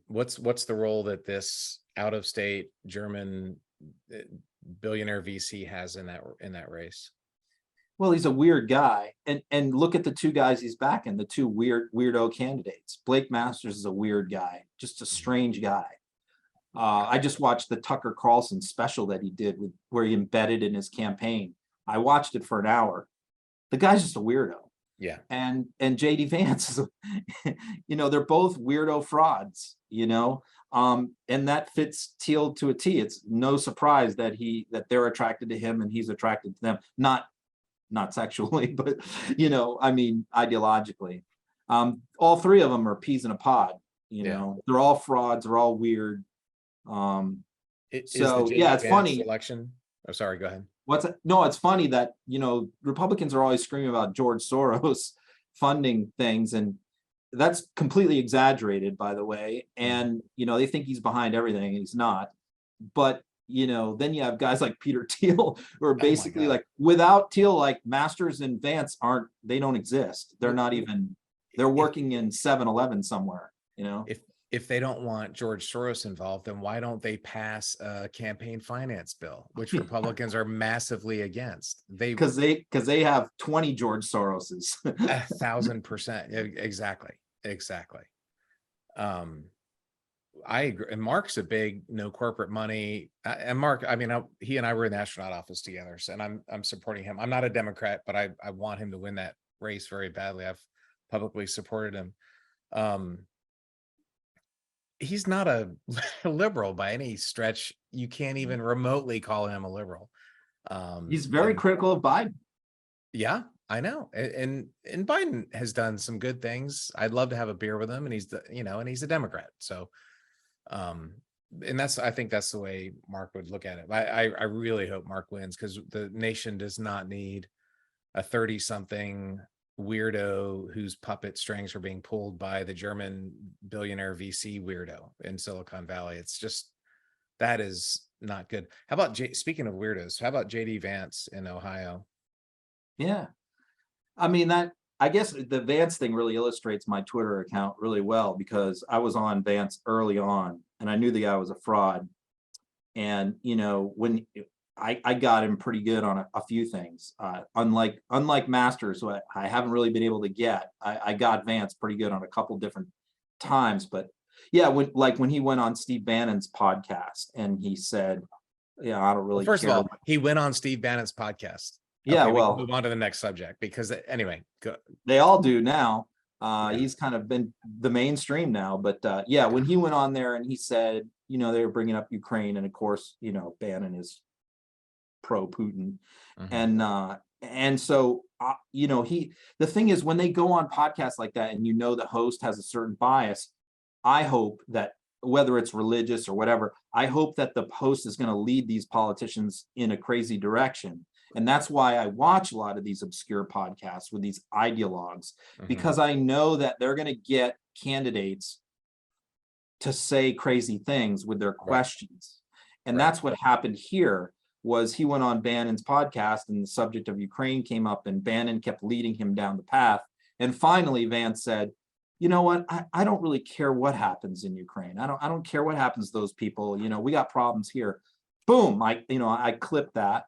What's the role that this out-of-state German billionaire VC has in that race? Well, he's a weird guy, and look at the two guys he's backing, the two weirdo candidates. Blake Masters is a weird guy, just a strange guy. I just watched the Tucker Carlson special that he did where he embedded in his campaign. I watched it for an hour. The guy's just a weirdo. Yeah. And JD Vance is, they're both weirdo frauds, and that fits Teal to a T. It's no surprise that they're attracted to him and he's attracted to them. Not sexually, but ideologically. All three of them are peas in a pod. They're all frauds. They're all weird. It's funny. Election. Oh, sorry. Go ahead. It's funny that Republicans are always screaming about George Soros funding things, and that's completely exaggerated, by the way. And they think he's behind everything, and he's not. But then you have guys like Peter Thiel who are basically like, without Thiel, like Masters and Vance don't exist. They're not even, they're working in 7-Eleven somewhere, If they don't want George Soros involved, then why don't they pass a campaign finance bill, which Republicans are massively against? Because they have 20 George Soroses. 1,000%. Exactly. I agree. And Mark's a big no corporate money. And Mark, he and I were in the astronaut office together, so, and I'm supporting him. I'm not a Democrat, but I want him to win that race very badly. I've publicly supported him. He's not a liberal by any stretch. You can't even remotely call him a liberal. He's very critical of Biden. Yeah, I know. And Biden has done some good things. I'd love to have a beer with him, and he's a Democrat. So, and I think that's the way Mark would look at it. I really hope Mark wins, because the nation does not need a 30-something weirdo whose puppet strings are being pulled by the German billionaire VC weirdo in Silicon Valley. It's just, that is not good. How about speaking of weirdos, how about JD Vance in Ohio? Yeah. I guess the Vance thing really illustrates my Twitter account really well, because I was on Vance early on and I knew the guy was a fraud. And, when I got him pretty good on a few things, unlike Masters, who I haven't really been able to get. I got Vance pretty good on a couple different times, but yeah, when he went on Steve Bannon's podcast and he said, I don't really First care. of all, he went on Steve Bannon's podcast. Yeah, okay, well, we can move on to the next subject, because anyway, go. They all do now. He's kind of been the mainstream now, but when he went on there and he said, they were bringing up Ukraine, and of course, Bannon is pro-Putin, and so the thing is, when they go on podcasts like that, and the host has a certain bias, I hope that, whether it's religious or whatever, I hope that the host is going to lead these politicians in a crazy direction. And that's why I watch a lot of these obscure podcasts with these ideologues, because I know that they're going to get candidates to say crazy things with their questions. And that's what happened here. Was he went on Bannon's podcast, and the subject of Ukraine came up, and Bannon kept leading him down the path. And finally, Vance said, you know what? I don't really care what happens in Ukraine. I don't care what happens to those people. We got problems here. Boom. I clipped that.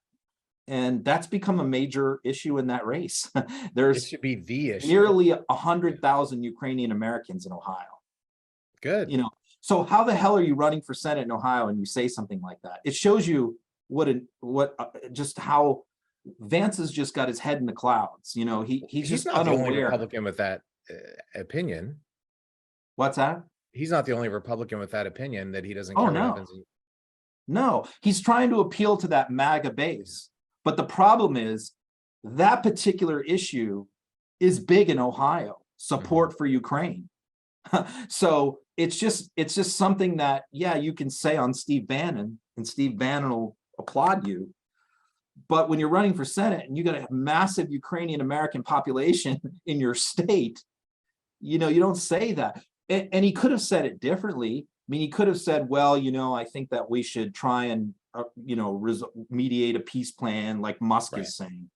And that's become a major issue in that race. It should be the issue. Nearly 100,000 Ukrainian Americans in Ohio. Good. So how the hell are you running for Senate in Ohio and you say something like that? It shows you just how Vance has just got his head in the clouds. He's just not unaware. the only Republican with that opinion. What's that? He's not the only Republican with that opinion, that he doesn't care what no. happens. No, he's trying to appeal to that MAGA base. But the problem is that particular issue is big in Ohio, support for Ukraine. So it's just something that, you can say on Steve Bannon, and Steve Bannon will applaud you. But when you're running for Senate and you got a massive Ukrainian American population in your state, you don't say that. And he could have said it differently. He could have said, well, I think that we should try and mediate a peace plan, like Musk is saying.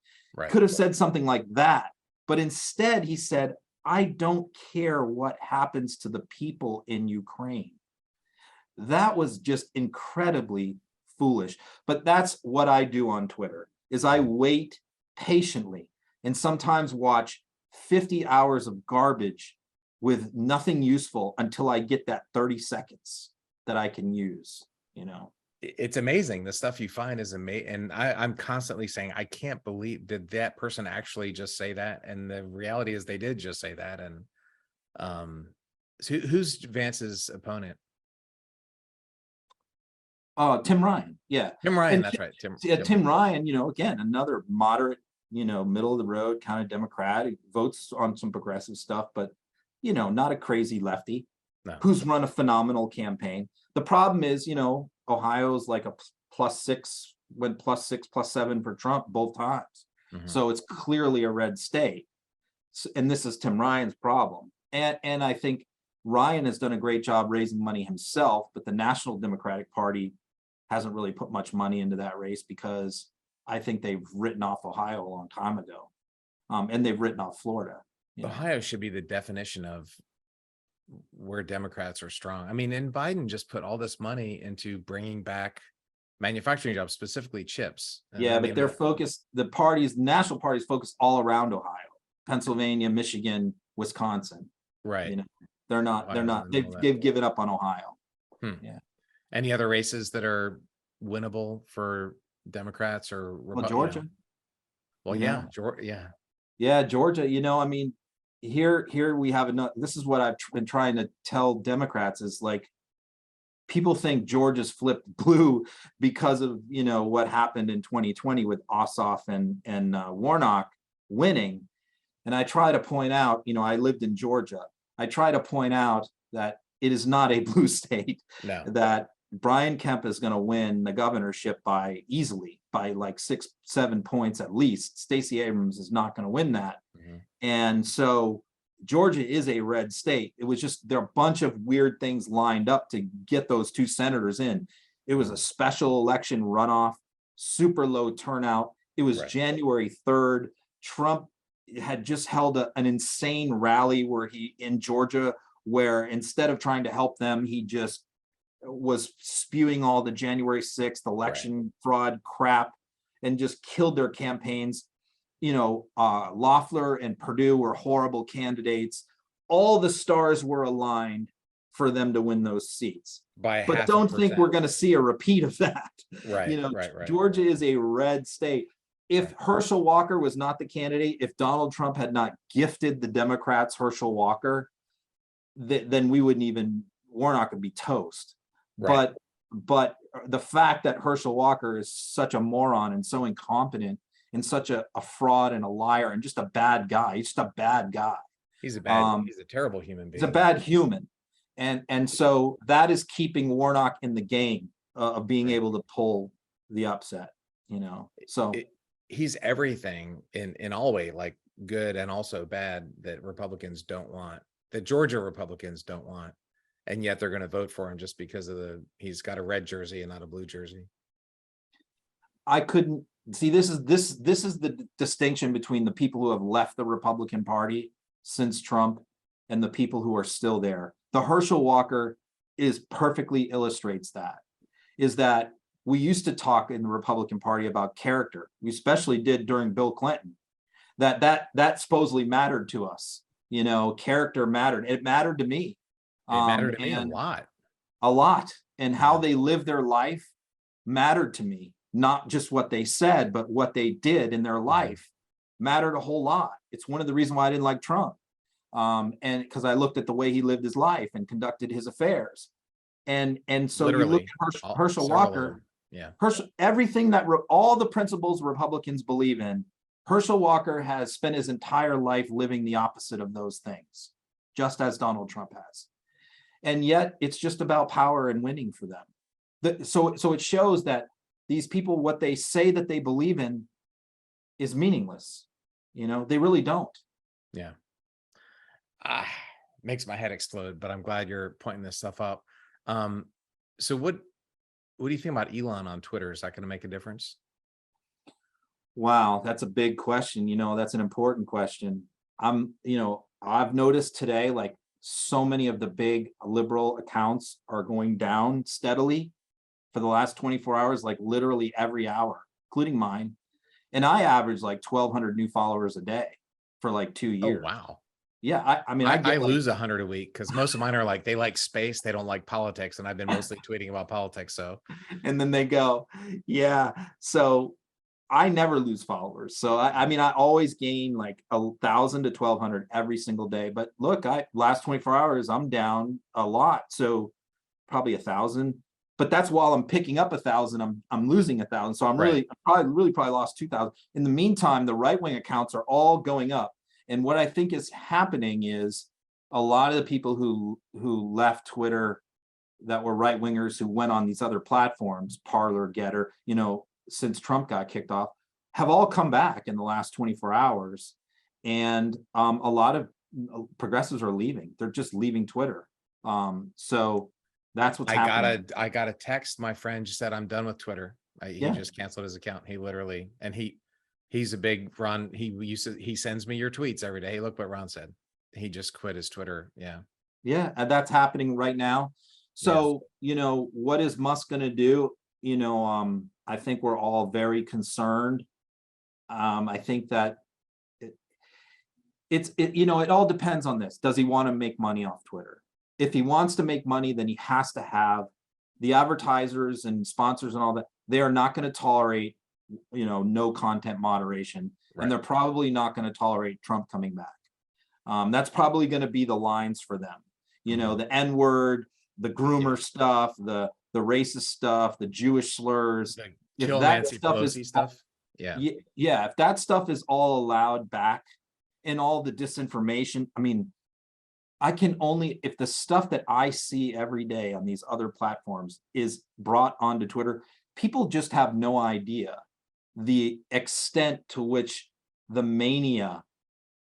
Could have said something like that. But instead, he said, I don't care what happens to the people in Ukraine. That was just incredibly foolish. But that's what I do on Twitter, is I wait patiently and sometimes watch 50 hours of garbage with nothing useful until I get that 30 seconds that I can use, you know. It's amazing. The stuff you find is amazing. And I'm constantly saying, I can't believe, did that person actually just say that? And the reality is they did just say that. And so who's Vance's opponent? Tim Ryan, yeah. Tim Ryan, And that's right. Tim Tim Ryan, you know, again, another moderate, you know, middle of the road kind of Democrat. He votes on some progressive stuff, but, you know, not a crazy lefty No. who's run a phenomenal campaign. The problem is, you know, Ohio's like a +6, went +6, +7 for Trump both times. Mhm. So it's clearly a red state. And this is Tim Ryan's problem. And I think Ryan has done a great job raising money himself, but the National Democratic Party hasn't really put much money into that race because I think they've written off Ohio a long time ago. And they've written off Florida. You know? Ohio should be the definition of where Democrats are strong. I mean, and Biden just put all this money into bringing back manufacturing jobs, specifically chips. And Yeah, I but mean, they're focused, the parties, national parties focused all around Ohio, Pennsylvania, Michigan, Wisconsin. right. You know, they're not, they've given up on Ohio. Yeah. Any other races that are winnable for Democrats or Well, Georgia. You know? Well, yeah, Georgia. Yeah, Georgia, you know, I mean, here we have another, this is what I've been trying to tell Democrats is like, people think Georgia's flipped blue because of, you know, what happened in 2020 with Ossoff and Warnock winning. And I try to point out, you know, I lived in Georgia. I try to point out that it is not a blue state, No. that Brian Kemp is going to win the governorship by easily, by like 6-7 points at least. Stacey Abrams is not going to win that. Mhm. And so Georgia is a red state. It was just, there are a bunch of weird things lined up to get those two senators in. It was a special election runoff, super low turnout. It was January 3rd. Trump had just held an insane rally where in Georgia, where instead of trying to help them, he just was spewing all the January 6th election fraud crap and just killed their campaigns. You know, Loeffler and Perdue were horrible candidates. All the stars were aligned for them to win those seats. But don't think we're going to see a repeat of that. Right. You know, Georgia is a red state. If Herschel Walker was not the candidate, if Donald Trump had not gifted the Democrats Herschel Walker, then we wouldn't even, Warnock would be toast. But the fact that Herschel Walker is such a moron and so incompetent and such a fraud and a liar and just a bad guy, he's just a bad guy. He's a terrible human being. He's a bad human. And so that is keeping Warnock in the game of being able to pull the upset, you know. So he's everything in all way, like good and also bad, that Republicans don't want, that Georgia Republicans don't want. And yet they're going to vote for him just because of he's got a red jersey and not a blue jersey. I couldn't see, this is the distinction between the people who have left the Republican Party since Trump and the people who are still there. The Herschel Walker perfectly illustrates that, is that we used to talk in the Republican Party about character. We especially did during Bill Clinton, that supposedly mattered to us. You know, character mattered. It mattered to me. It mattered to me a lot. And how they lived their life mattered to me. Not just what they said, but what they did in their life mattered a whole lot. It's one of the reasons why I didn't like Trump. And because I looked at the way he lived his life and conducted his affairs. And so you look at Herschel Walker, everything that all the principles Republicans believe in, Herschel Walker has spent his entire life living the opposite of those things, just as Donald Trump has. And yet it's just about power and winning for them. So it shows that these people, what they say that they believe in is meaningless. You know, they really don't. Yeah. Makes my head explode, but I'm glad you're pointing this stuff up. So what do you think about Elon on Twitter? Is that going to make a difference? Wow, that's a big question. You know, that's an important question. I've noticed today, like so many of the big liberal accounts are going down steadily for the last 24 hours, like literally every hour, including mine. And I average like 1,200 new followers a day for like 2 Oh, years. wow. Yeah, I mean, I I get like, lose 100 a week because most of mine are like, they like space, they don't like politics. And I've been mostly tweeting about politics. So and then they go, yeah. So I never lose followers. So I mean, I always gain like 1,000 to 1,200 every single day. But look, last 24 hours, I'm down a lot. So probably 1,000. But that's while I'm picking up 1,000, I'm losing 1,000. So I'm Right. probably lost 2,000. In the meantime, the right-wing accounts are all going up. And what I think is happening is a lot of the people who left Twitter that were right wingers who went on these other platforms, Parler, Getter, since Trump got kicked off, have all come back in the last 24 hours. And a lot of progressives are leaving. They're just leaving Twitter. So that's what's happening. I got a text. My friend just said, I'm done with Twitter. He Yeah. just canceled his account. He literally, and he's a big Ron. He sends me your tweets every day. Hey, look what Ron said. He just quit his Twitter. Yeah. Yeah, and that's happening right now. So, what is Musk going to do? I think we're all very concerned. I think that it all depends on this. Does he want to make money off Twitter? If he wants to make money, then he has to have the advertisers and sponsors and all that. They are not going to tolerate, no content moderation, Right. and they're probably not going to tolerate Trump coming back. That's probably going to be the lines for them. The N-word, the groomer stuff, the racist stuff, the Jewish slurs. The If kill that Nancy stuff Pelosi is stuff. Yeah. yeah, if that stuff is all allowed back, and all the disinformation, I mean, if the stuff that I see every day on these other platforms is brought onto Twitter, people just have no idea the extent to which the mania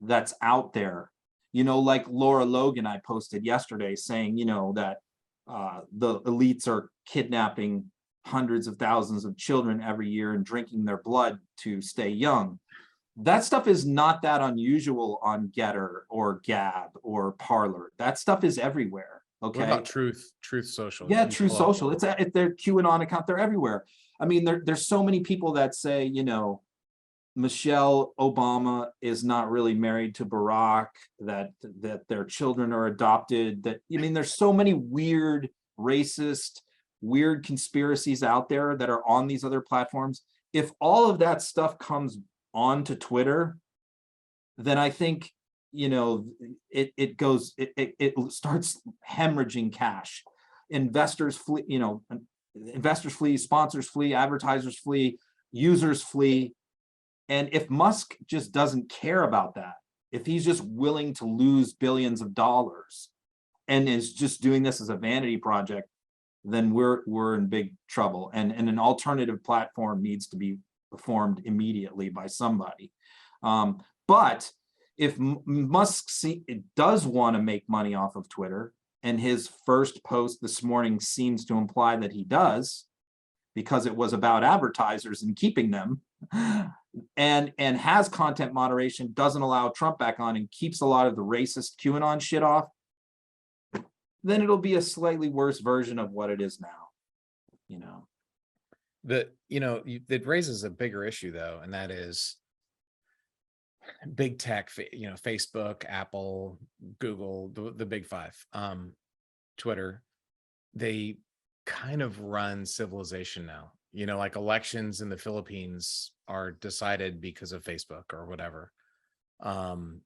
that's out there, like Laura Logan, I posted yesterday saying, that the elites are kidnapping hundreds of thousands of children every year and drinking their blood to stay young. That stuff is not that unusual on Getter or Gab or Parler. That stuff is everywhere. Okay. What about Truth Social? Yeah, You True pull up- Social. It's their QAnon account. They're everywhere. I mean, there's so many people that say, Michelle Obama is not really married to Barack, that their children are adopted. There's so many weird, racist, weird conspiracies out there that are on these other platforms. If all of that stuff comes onto Twitter, then I think it starts hemorrhaging cash. Investors flee, sponsors flee, advertisers flee, users flee. And if Musk just doesn't care about that, if he's just willing to lose billions of dollars and is just doing this as a vanity project, then we're in big trouble. And an alternative platform needs to be formed immediately by somebody. But if Musk does want to make money off of Twitter, and his first post this morning seems to imply that he does, because it was about advertisers and keeping them, and has content moderation, doesn't allow Trump back on, and keeps a lot of the racist QAnon shit off, then it'll be a slightly worse version of what it is now. It raises a bigger issue though, and that is big tech, Facebook, Apple, Google, the big five, Twitter, they kind of run civilization now. Like elections in the Philippines are decided because of Facebook or whatever. And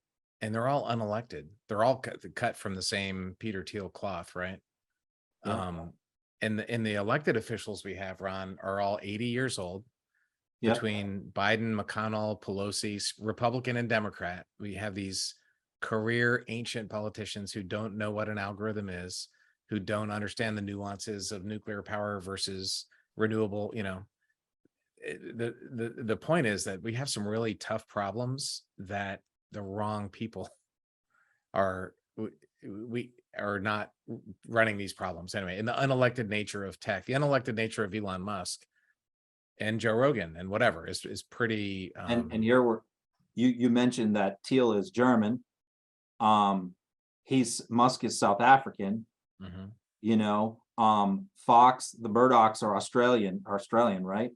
they're all unelected. They're all cut from the same Peter Thiel cloth, right? Yeah. And the elected officials we have, Ron, are all 80 years old. Yeah. Between Biden, McConnell, Pelosi, Republican and Democrat, we have these career ancient politicians who don't know what an algorithm is, who don't understand the nuances of nuclear power versus renewable. The point is that we have some really tough problems that the wrong people we are not running these problems anyway. In the unelected nature of tech, the unelected nature of Elon Musk and Joe Rogan and whatever is pretty. And here you mentioned that Thiel is German. Musk is South African. Mhm. Fox, the Murdochs are Australian, right?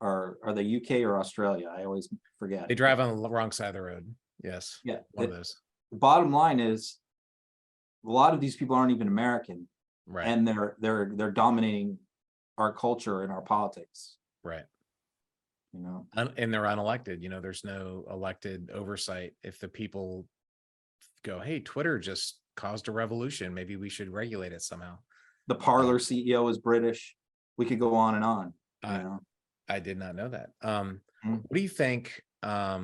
are they UK or Australia? I always forget. They drive on the wrong side of the road. Yes. Yeah, One of those. the bottom line is a lot of these people aren't even American, Right. and they're dominating our culture and our politics. Right. You know, And they're unelected. You know, there's no elected oversight. If the people go, hey, Twitter just caused a revolution, maybe we should regulate it somehow. the Parler CEO is British. We could go on and on. You know, I did not know that. Mhm. What do you think? I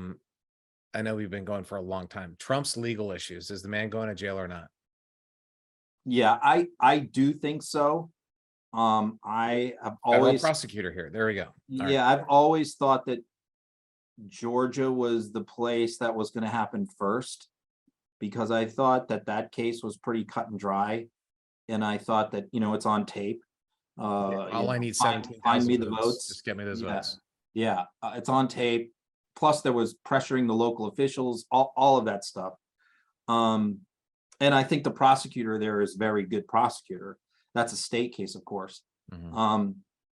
know we've been going for a long time. Trump's legal issues. Is the man going to jail or not? Yeah, I do think so. I have Federal always, prosecutor here. There we go. All right. yeah, I've always thought that Georgia was the place that was going to happen first, because I thought that that case was pretty cut and dry, and I thought that, you know, it's on tape. All I need Find 17,000 me the votes. votes. Just get me those Yeah. votes. Yeah, it's on tape. Plus, there was pressuring the local officials, all of that stuff. And I think the prosecutor there is a very good prosecutor. That's a state case, of course. Mhm.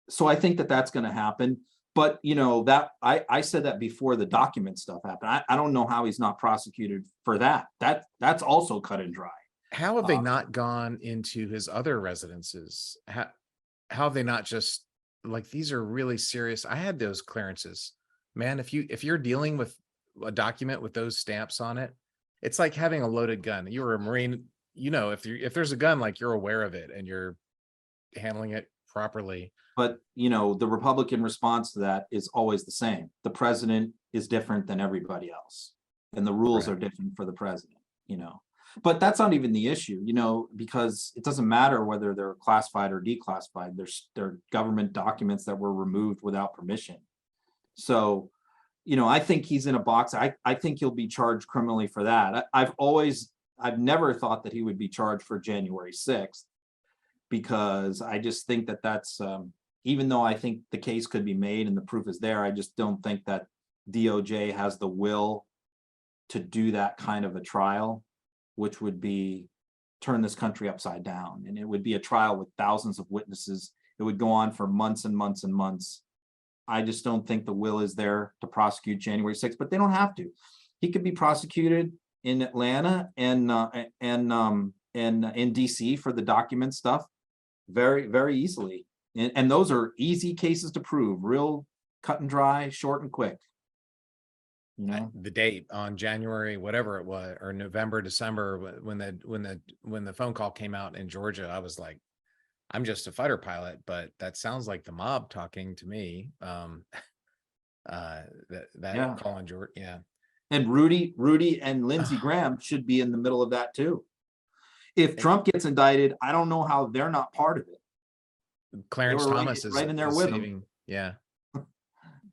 So I think that that's going to happen. But you know, that I said that before the document stuff happened. I don't know how he's not prosecuted for that. That's also cut and dry. How have they not gone into his other residences? How have they not just, like, these are really serious? I had those clearances, man. If you're dealing with a document with those stamps on it, it's like having a loaded gun. You were a Marine, you know, if there's a gun, like, you're aware of it and you're handling it properly. But you know, the Republican response to that is always the same. The president is different than everybody else, and the rules Right. are different for the president, you know. But that's not even the issue, you know, because it doesn't matter whether they're classified or declassified. They're government documents that were removed without permission. So, you know, I think he's in a box. I think he'll be charged criminally for that. I've never thought that he would be charged for January 6th, because I just think that that's, even though I think the case could be made and the proof is there, I just don't think that DOJ has the will to do that kind of a trial, which would be turn this country upside down. And it would be a trial with thousands of witnesses. It would go on for months and months and months. I just don't think the will is there to prosecute January 6th, but they don't have to. He could be prosecuted in Atlanta and in DC for the document stuff very, very easily. And those are easy cases to prove, real cut and dry, short and quick. You know, The date on January, whatever it was, or November, December, when the phone call came out in Georgia, I was like, I'm just a fighter pilot, but that sounds like the mob talking to me. Yeah. Call on Georgia. Yeah. And Rudy and Lindsey Graham should be in the middle of that too. If Trump gets indicted, I don't know how they're not part of it. Clarence They were Thomas right in there is with him. saving. Yeah.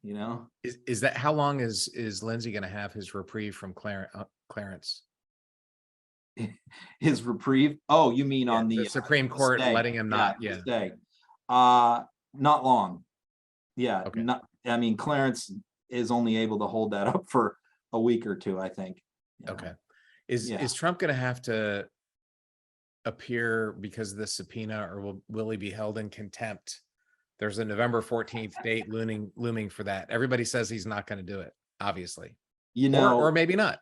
You know, Is that, how long is Lindsey going to have his reprieve from Clarence? his reprieve. Oh, you mean Yeah, on the Supreme Court stay. letting him not? Yeah, Yeah. stay. Not long. Yeah, Okay. I mean, Clarence is only able to hold that up for a week or two, I think. You know? Okay. Is Trump going to have to appear because of the subpoena, or will he be held in contempt? There's a November 14th date looming for that. Everybody says he's not going to do it, obviously. You know, or maybe not.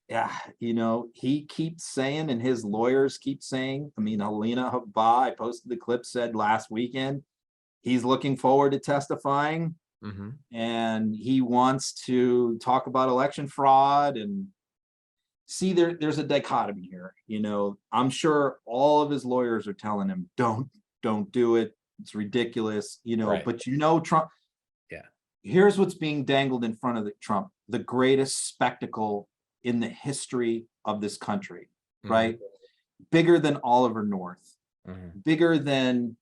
yeah, you know, he keeps saying, and his lawyers keep saying, I mean, Helena Habba, I posted the clip, said last weekend, he's looking forward to testifying. Mm-hmm. And he wants to talk about election fraud. And see, there's a dichotomy here. You know, I'm sure all of his lawyers are telling him, don't do it. It's ridiculous, you know, Right. but you know, Trump. Yeah. Here's what's being dangled in front of Trump, the greatest spectacle in the history of this country, Mm-hmm. right? Bigger than Oliver North, Mm-hmm. bigger than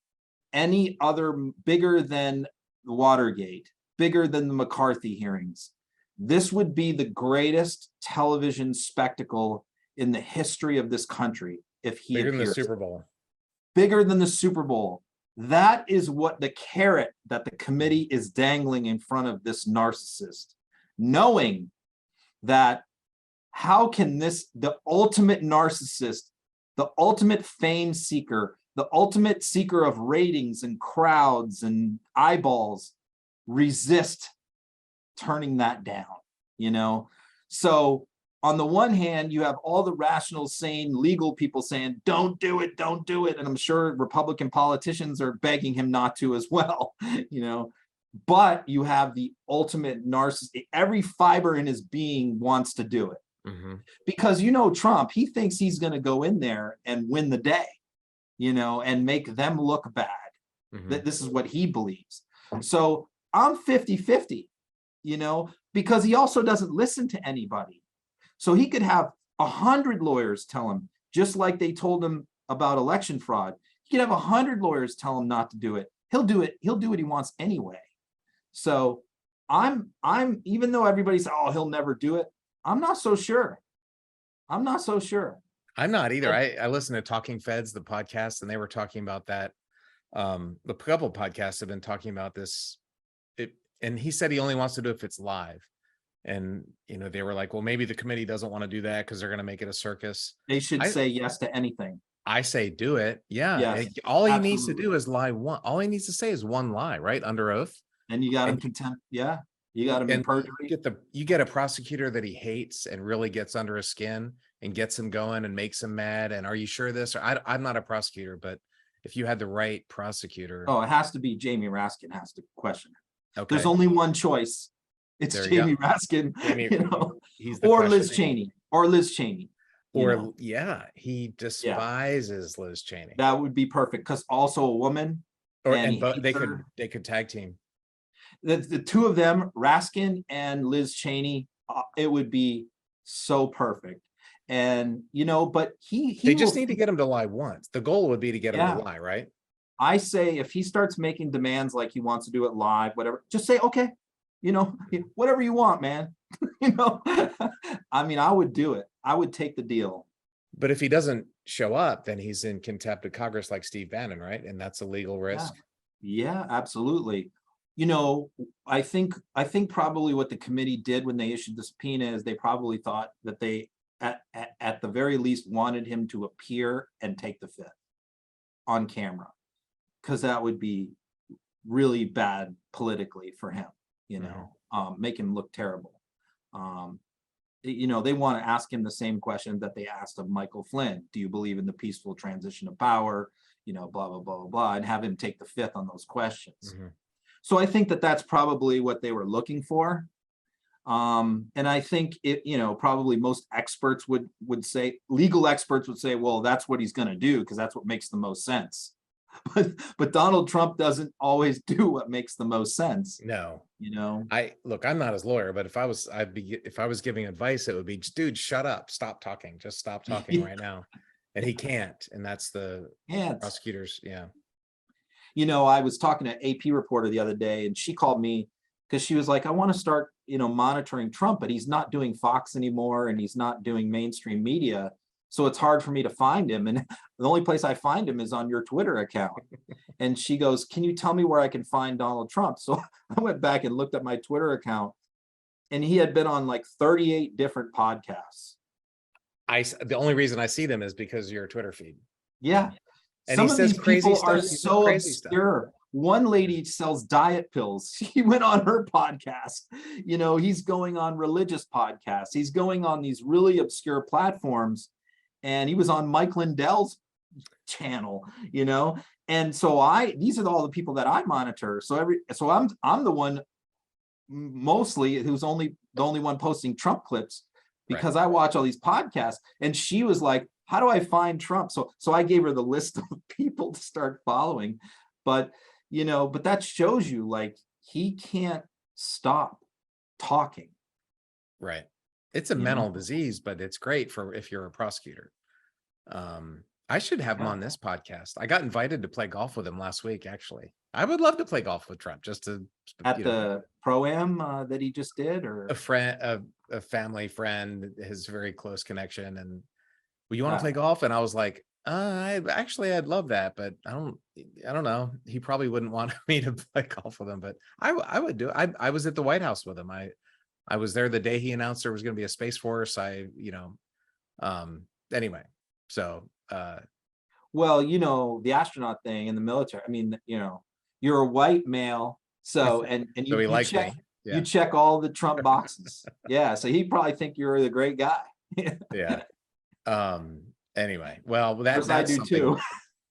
any other, bigger than Watergate, bigger than the McCarthy hearings. This would be the greatest television spectacle in the history of this country if he Bigger than the appears. Super Bowl. Bigger than the Super Bowl. That is what the carrot that the committee is dangling in front of this narcissist, knowing that how can this, the ultimate narcissist, the ultimate fame seeker, the ultimate seeker of ratings and crowds and eyeballs, resist turning that down, you know? So on the one hand, you have all the rational, sane, legal people saying, don't do it, don't do it. And I'm sure Republican politicians are begging him not to as well, you know? But you have the ultimate narcissist. Every fiber in his being wants to do it. Because, you know, Trump, he thinks he's going to go in there and win the day, you know, and make them look bad. That this is what he believes. So I'm 50-50, you know, because he also doesn't listen to anybody. So he could have 100 lawyers tell him, just like they told him about election fraud. He could have 100 lawyers tell him not to do it. He'll do it. He'll do what he wants anyway. So I'm even though everybody's, oh, he'll never do it, I'm not so sure. I'm not so sure. I'm not either. I listened to Talking Feds, the podcast, and they were talking about that. The couple podcasts have been talking about this. And he said he only wants to do it if it's live. And, you know, they were like, well, maybe the committee doesn't want to do that because they're going to make it a circus. They should say yes to anything. I say do it. Yeah. Yes, all he needs to do is lie one. All he needs to say is one lie, right? Under oath. And you got him contempt. Yeah. You got him in perjury. You get a prosecutor that he hates and really gets under his skin and gets him going and makes him mad. And are you sure this? Or I'm not a prosecutor, but if you had the right prosecutor. Oh, it has to be Jamie Raskin has to question it. Okay. There's only one choice. It's Jamie Raskin, you know, or Liz Cheney, or Liz Cheney. Or yeah, he despises Liz Cheney. That would be perfect because also a woman. Or and they could tag team. The two of them, Raskin and Liz Cheney, it would be so perfect. And you know, but they just need to get him to lie once. The goal would be to get him to lie, right? I say if he starts making demands like he wants to do it live, whatever, just say, okay, you know, whatever you want, man. You know, I mean, I would do it. I would take the deal. But if he doesn't show up, then he's in contempt of Congress like Steve Bannon, right? And that's a legal risk. Yeah, absolutely. You know, I think probably what the committee did when they issued the subpoena is they probably thought that they at the very least wanted him to appear and take the fifth on camera, because that would be really bad politically for him, you know, make him look terrible. You know, they want to ask him the same question that they asked of Michael Flynn. Do you believe in the peaceful transition of power? You know, blah, blah, blah, blah, blah, and have him take the fifth on those questions. So I think that that's probably what they were looking for. And I think it, you know, probably most experts would say, legal experts would say, well, that's what he's going to do because that's what makes the most sense. But Donald Trump doesn't always do what makes the most sense. No, you know, I'm not his lawyer, but if I was giving advice, it would be, dude, shut up, stop talking, just stop talking right now. And he can't, and that's the prosecutors. Yeah. You know, I was talking to an AP reporter the other day, and she called me because she was like, I want to start, you know, monitoring Trump, but he's not doing Fox anymore, and he's not doing mainstream media. So it's hard for me to find him. And the only place I find him is on your Twitter account. And she goes, can you tell me where I can find Donald Trump? So I went back and looked at my Twitter account, and he had been on like 38 different podcasts. The only reason I see them is because of your Twitter feed. Yeah. And some he of says these crazy people stuff. are so obscure. One lady sells diet pills. He went on her podcast. You know, he's going on religious podcasts. He's going on these really obscure platforms. And he was on Mike Lindell's channel, you know. And so these are all the people that I monitor. So I'm the one mostly who's the only one posting Trump clips, because I watch all these podcasts. And she was like, how do I find Trump? So I gave her the list of people to start following. But, you know, but that shows you, like, he can't stop talking. Right. It's a mental disease, but it's great for if you're a prosecutor. I should have him on this podcast. I got invited to play golf with him last week, actually. I would love to play golf with Trump, just to at the pro-am that he just did, or a family friend, his very close connection. And you want to play golf? And I was like, I'd love that, but I don't know. He probably wouldn't want me to play golf with him, but I would do it. I was at the White House with him. I was there the day he announced there was going to be a Space Force. Anyway, so well, you know, the astronaut thing in the military, I mean, you know, you're a white male So, and So he you liked check, me. you Yeah. check all the Trump boxes. Yeah. So he probably think you're the great guy. Yeah. Anyway, well, Of course I that's do something. too.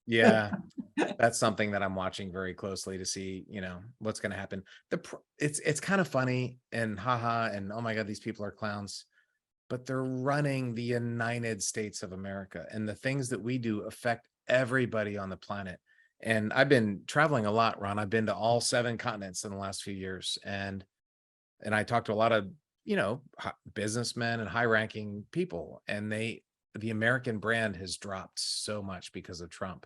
Yeah. That's something that I'm watching very closely to see, what's going to happen. It's kind of funny and haha and oh my God, these people are clowns, but they're running the United States of America, and the things that we do affect everybody on the planet. And I've been traveling a lot, Ron. I've been to all 7 continents in the last few years, and I talked to a lot of, businessmen and high-ranking people, and the American brand has dropped so much because of Trump.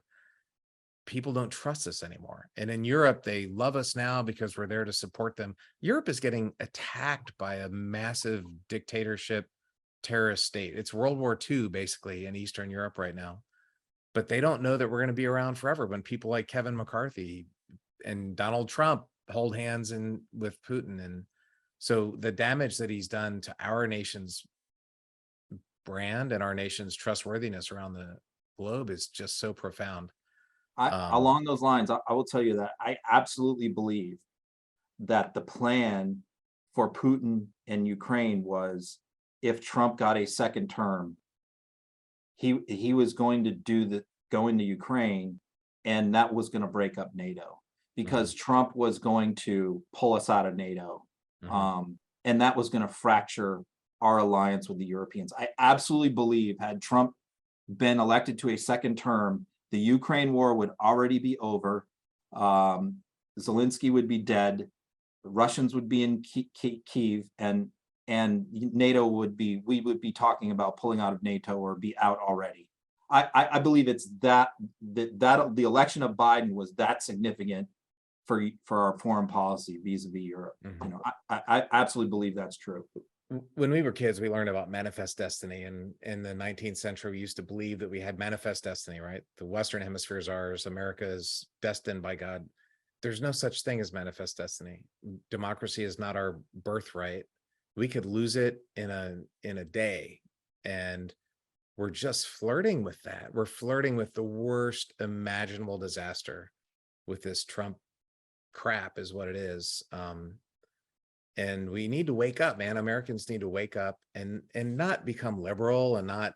People don't trust us anymore. And in Europe, they love us now because we're there to support them. Europe is getting attacked by a massive dictatorship terrorist state. It's World War II basically in Eastern Europe right now. But they don't know that we're going to be around forever when people like Kevin McCarthy and Donald Trump hold hands with Putin. And so the damage that he's done to our nation's brand and our nation's trustworthiness around the globe is just so profound. Along those lines, I will tell you that I absolutely believe that the plan for Putin and Ukraine was, if Trump got a second term, he was going to go into Ukraine, and that was going to break up NATO, because Trump was going to pull us out of NATO. And that was going to fracture our alliance with the Europeans. I absolutely believe, had Trump been elected to a second term, the Ukraine war would already be over. Zelensky would be dead. The Russians would be in Kyiv, and NATO we would be talking about pulling out of NATO or be out already. I believe it's that the election of Biden was that significant for our foreign policy vis-a-vis Europe. I absolutely believe that's true. When we were kids, we learned about manifest destiny, and in the 19th century, we used to believe that we had manifest destiny, right? The Western Hemisphere is ours. America is destined by God. There's no such thing as manifest destiny. Democracy is not our birthright. We could lose it in a day, and we're just flirting with that. We're flirting with the worst imaginable disaster with this Trump crap, is what it is. And we need to wake up, man. Americans need to wake up and not become liberal and not,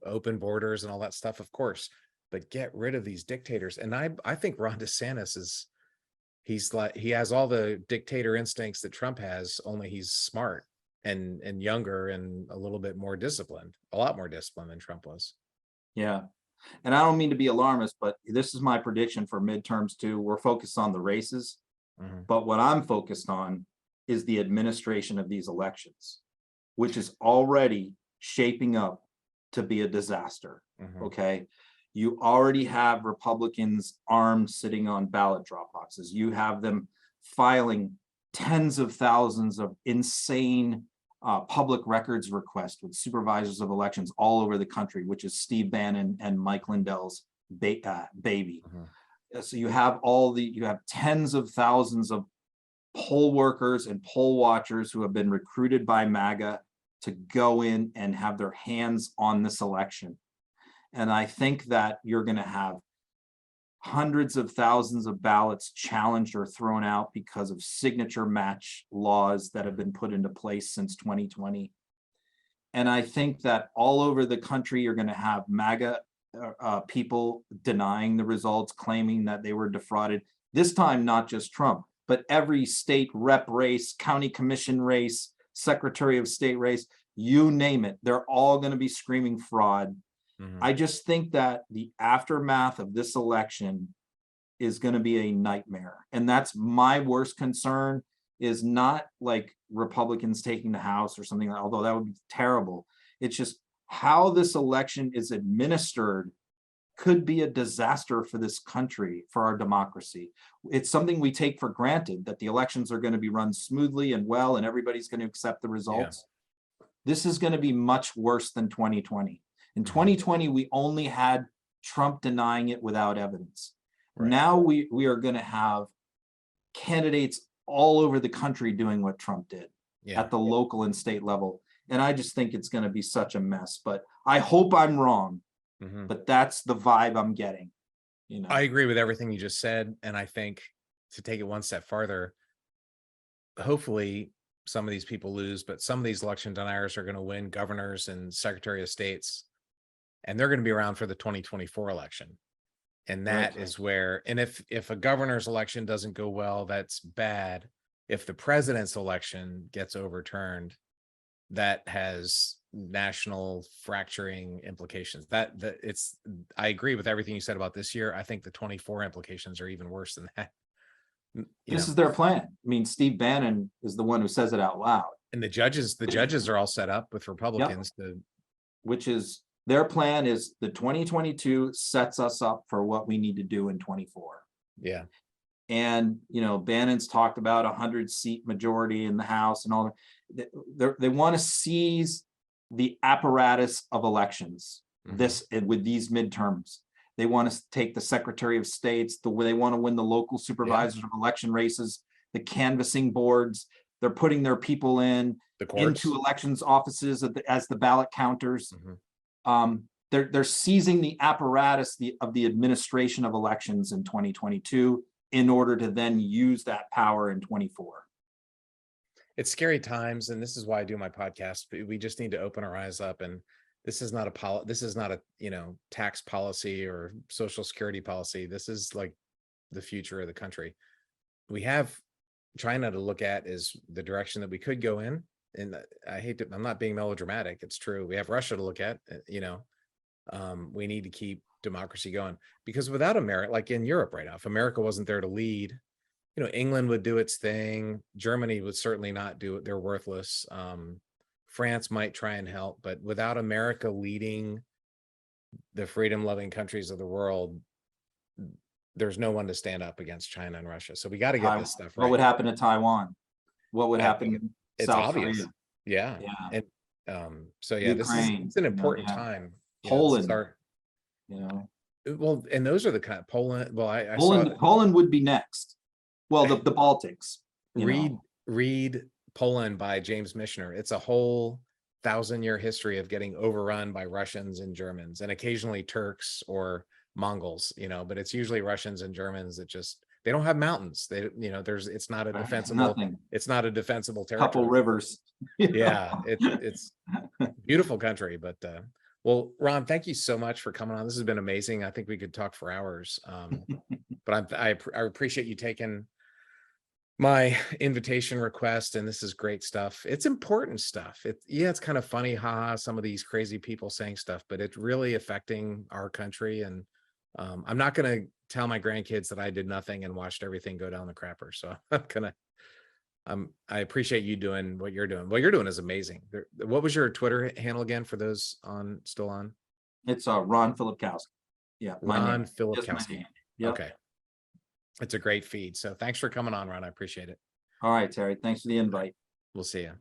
open borders and all that stuff, of course, but get rid of these dictators. And I think Ron DeSantis he has all the dictator instincts that Trump has, only he's smart and younger and a little bit more disciplined, a lot more disciplined than Trump was. Yeah. And I don't mean to be alarmist, but this is my prediction for midterms too. We're focused on the races, but what I'm focused on is the administration of these elections, which is already shaping up to be a disaster. Okay. You already have Republicans armed sitting on ballot drop boxes. You have them filing tens of thousands of insane public records requests with supervisors of elections all over the country, which is Steve Bannon and Mike Lindell's baby. So you have tens of thousands of poll workers and poll watchers who have been recruited by MAGA to go in and have their hands on this election. And I think that you're going to have hundreds of thousands of ballots challenged or thrown out because of signature match laws that have been put into place since 2020. And I think that all over the country, you're going to have MAGA people denying the results, claiming that they were defrauded. This time, not just Trump, but every state rep race, county commission race, secretary of state race, you name it, they're all going to be screaming fraud. I just think that the aftermath of this election is going to be a nightmare. And that's my worst concern, is not like Republicans taking the House or something, although that would be terrible. It's just how this election is administered could be a disaster for this country, for our democracy. It's something we take for granted, that the elections are going to be run smoothly and well, and everybody's going to accept the results. This is going to be much worse than 2020. In 2020, we only had Trump denying it without evidence. Now we are going to have candidates all over the country doing what Trump did at the local and state level. And I just think it's going to be such a mess. But I hope I'm wrong. But that's the vibe I'm getting. I agree with everything you just said. And I think, to take it one step farther, hopefully some of these people lose, but some of these election deniers are going to win governors and secretary of states, and they're going to be around for the 2024 election. And that is where, and if a governor's election doesn't go well, that's bad. If the president's election gets overturned, that has national fracturing implications. I agree with everything you said about this year. I think the 24 implications are even worse than that. This is their plan. I mean, Steve Bannon is the one who says it out loud. And the judges are all set up with Republicans which is their plan is the 2022 sets us up for what we need to do in 24. Yeah. And, Bannon's talked about 100-seat majority in the House and all that. They want to seize the apparatus of elections with these midterms. They want to take the Secretary of States, they want to win the local supervisors of election races, the canvassing boards. They're putting their people into elections offices as the ballot counters. They're seizing the apparatus of the administration of elections in 2022 in order to then use that power in 24. It's scary times, and this is why I do my podcast. We just need to open our eyes up, and this is not a tax policy or social security policy. This is like the future of the country. We have China to look at is the direction that we could go in. And I'm not being melodramatic. It's true. We have Russia to look at, we need to keep democracy going, because without America, like in Europe right now, if America wasn't there to lead, England would do its thing. Germany would certainly not do it. They're worthless. France might try and help, but without America leading the freedom-loving countries of the world, there's no one to stand up against China and Russia. So we got to get this stuff right. What would happen to Taiwan? What would happen? It's South obvious. Korea? Yeah. And so yeah, Ukraine, it's an important time. Poland, well, and those are the kind of Poland. Well, Poland would be next. Well, the Baltics. Read Poland by James Michener. It's a whole 1,000-year history of getting overrun by Russians and Germans, and occasionally Turks or Mongols, but it's usually Russians and Germans that they don't have mountains. It's not a defensible, it's not a defensible territory. Couple rivers. Yeah, it's beautiful country. But well, Ron, thank you so much for coming on. This has been amazing. I think we could talk for hours. But I appreciate you taking my invitation request, and this is great stuff. It's important stuff. It's kind of funny, some of these crazy people saying stuff, but it's really affecting our country. And I'm not going to tell my grandkids that I did nothing and watched everything go down the crapper. So I appreciate you doing what you're doing. What you're doing is amazing. What was your Twitter handle again for those still on? It's Ron Filipkowski. Yeah. Ron Filipkowski. Yep. Okay. It's a great feed. So thanks for coming on, Ron. I appreciate it. All right, Terry. Thanks for the invite. We'll see you.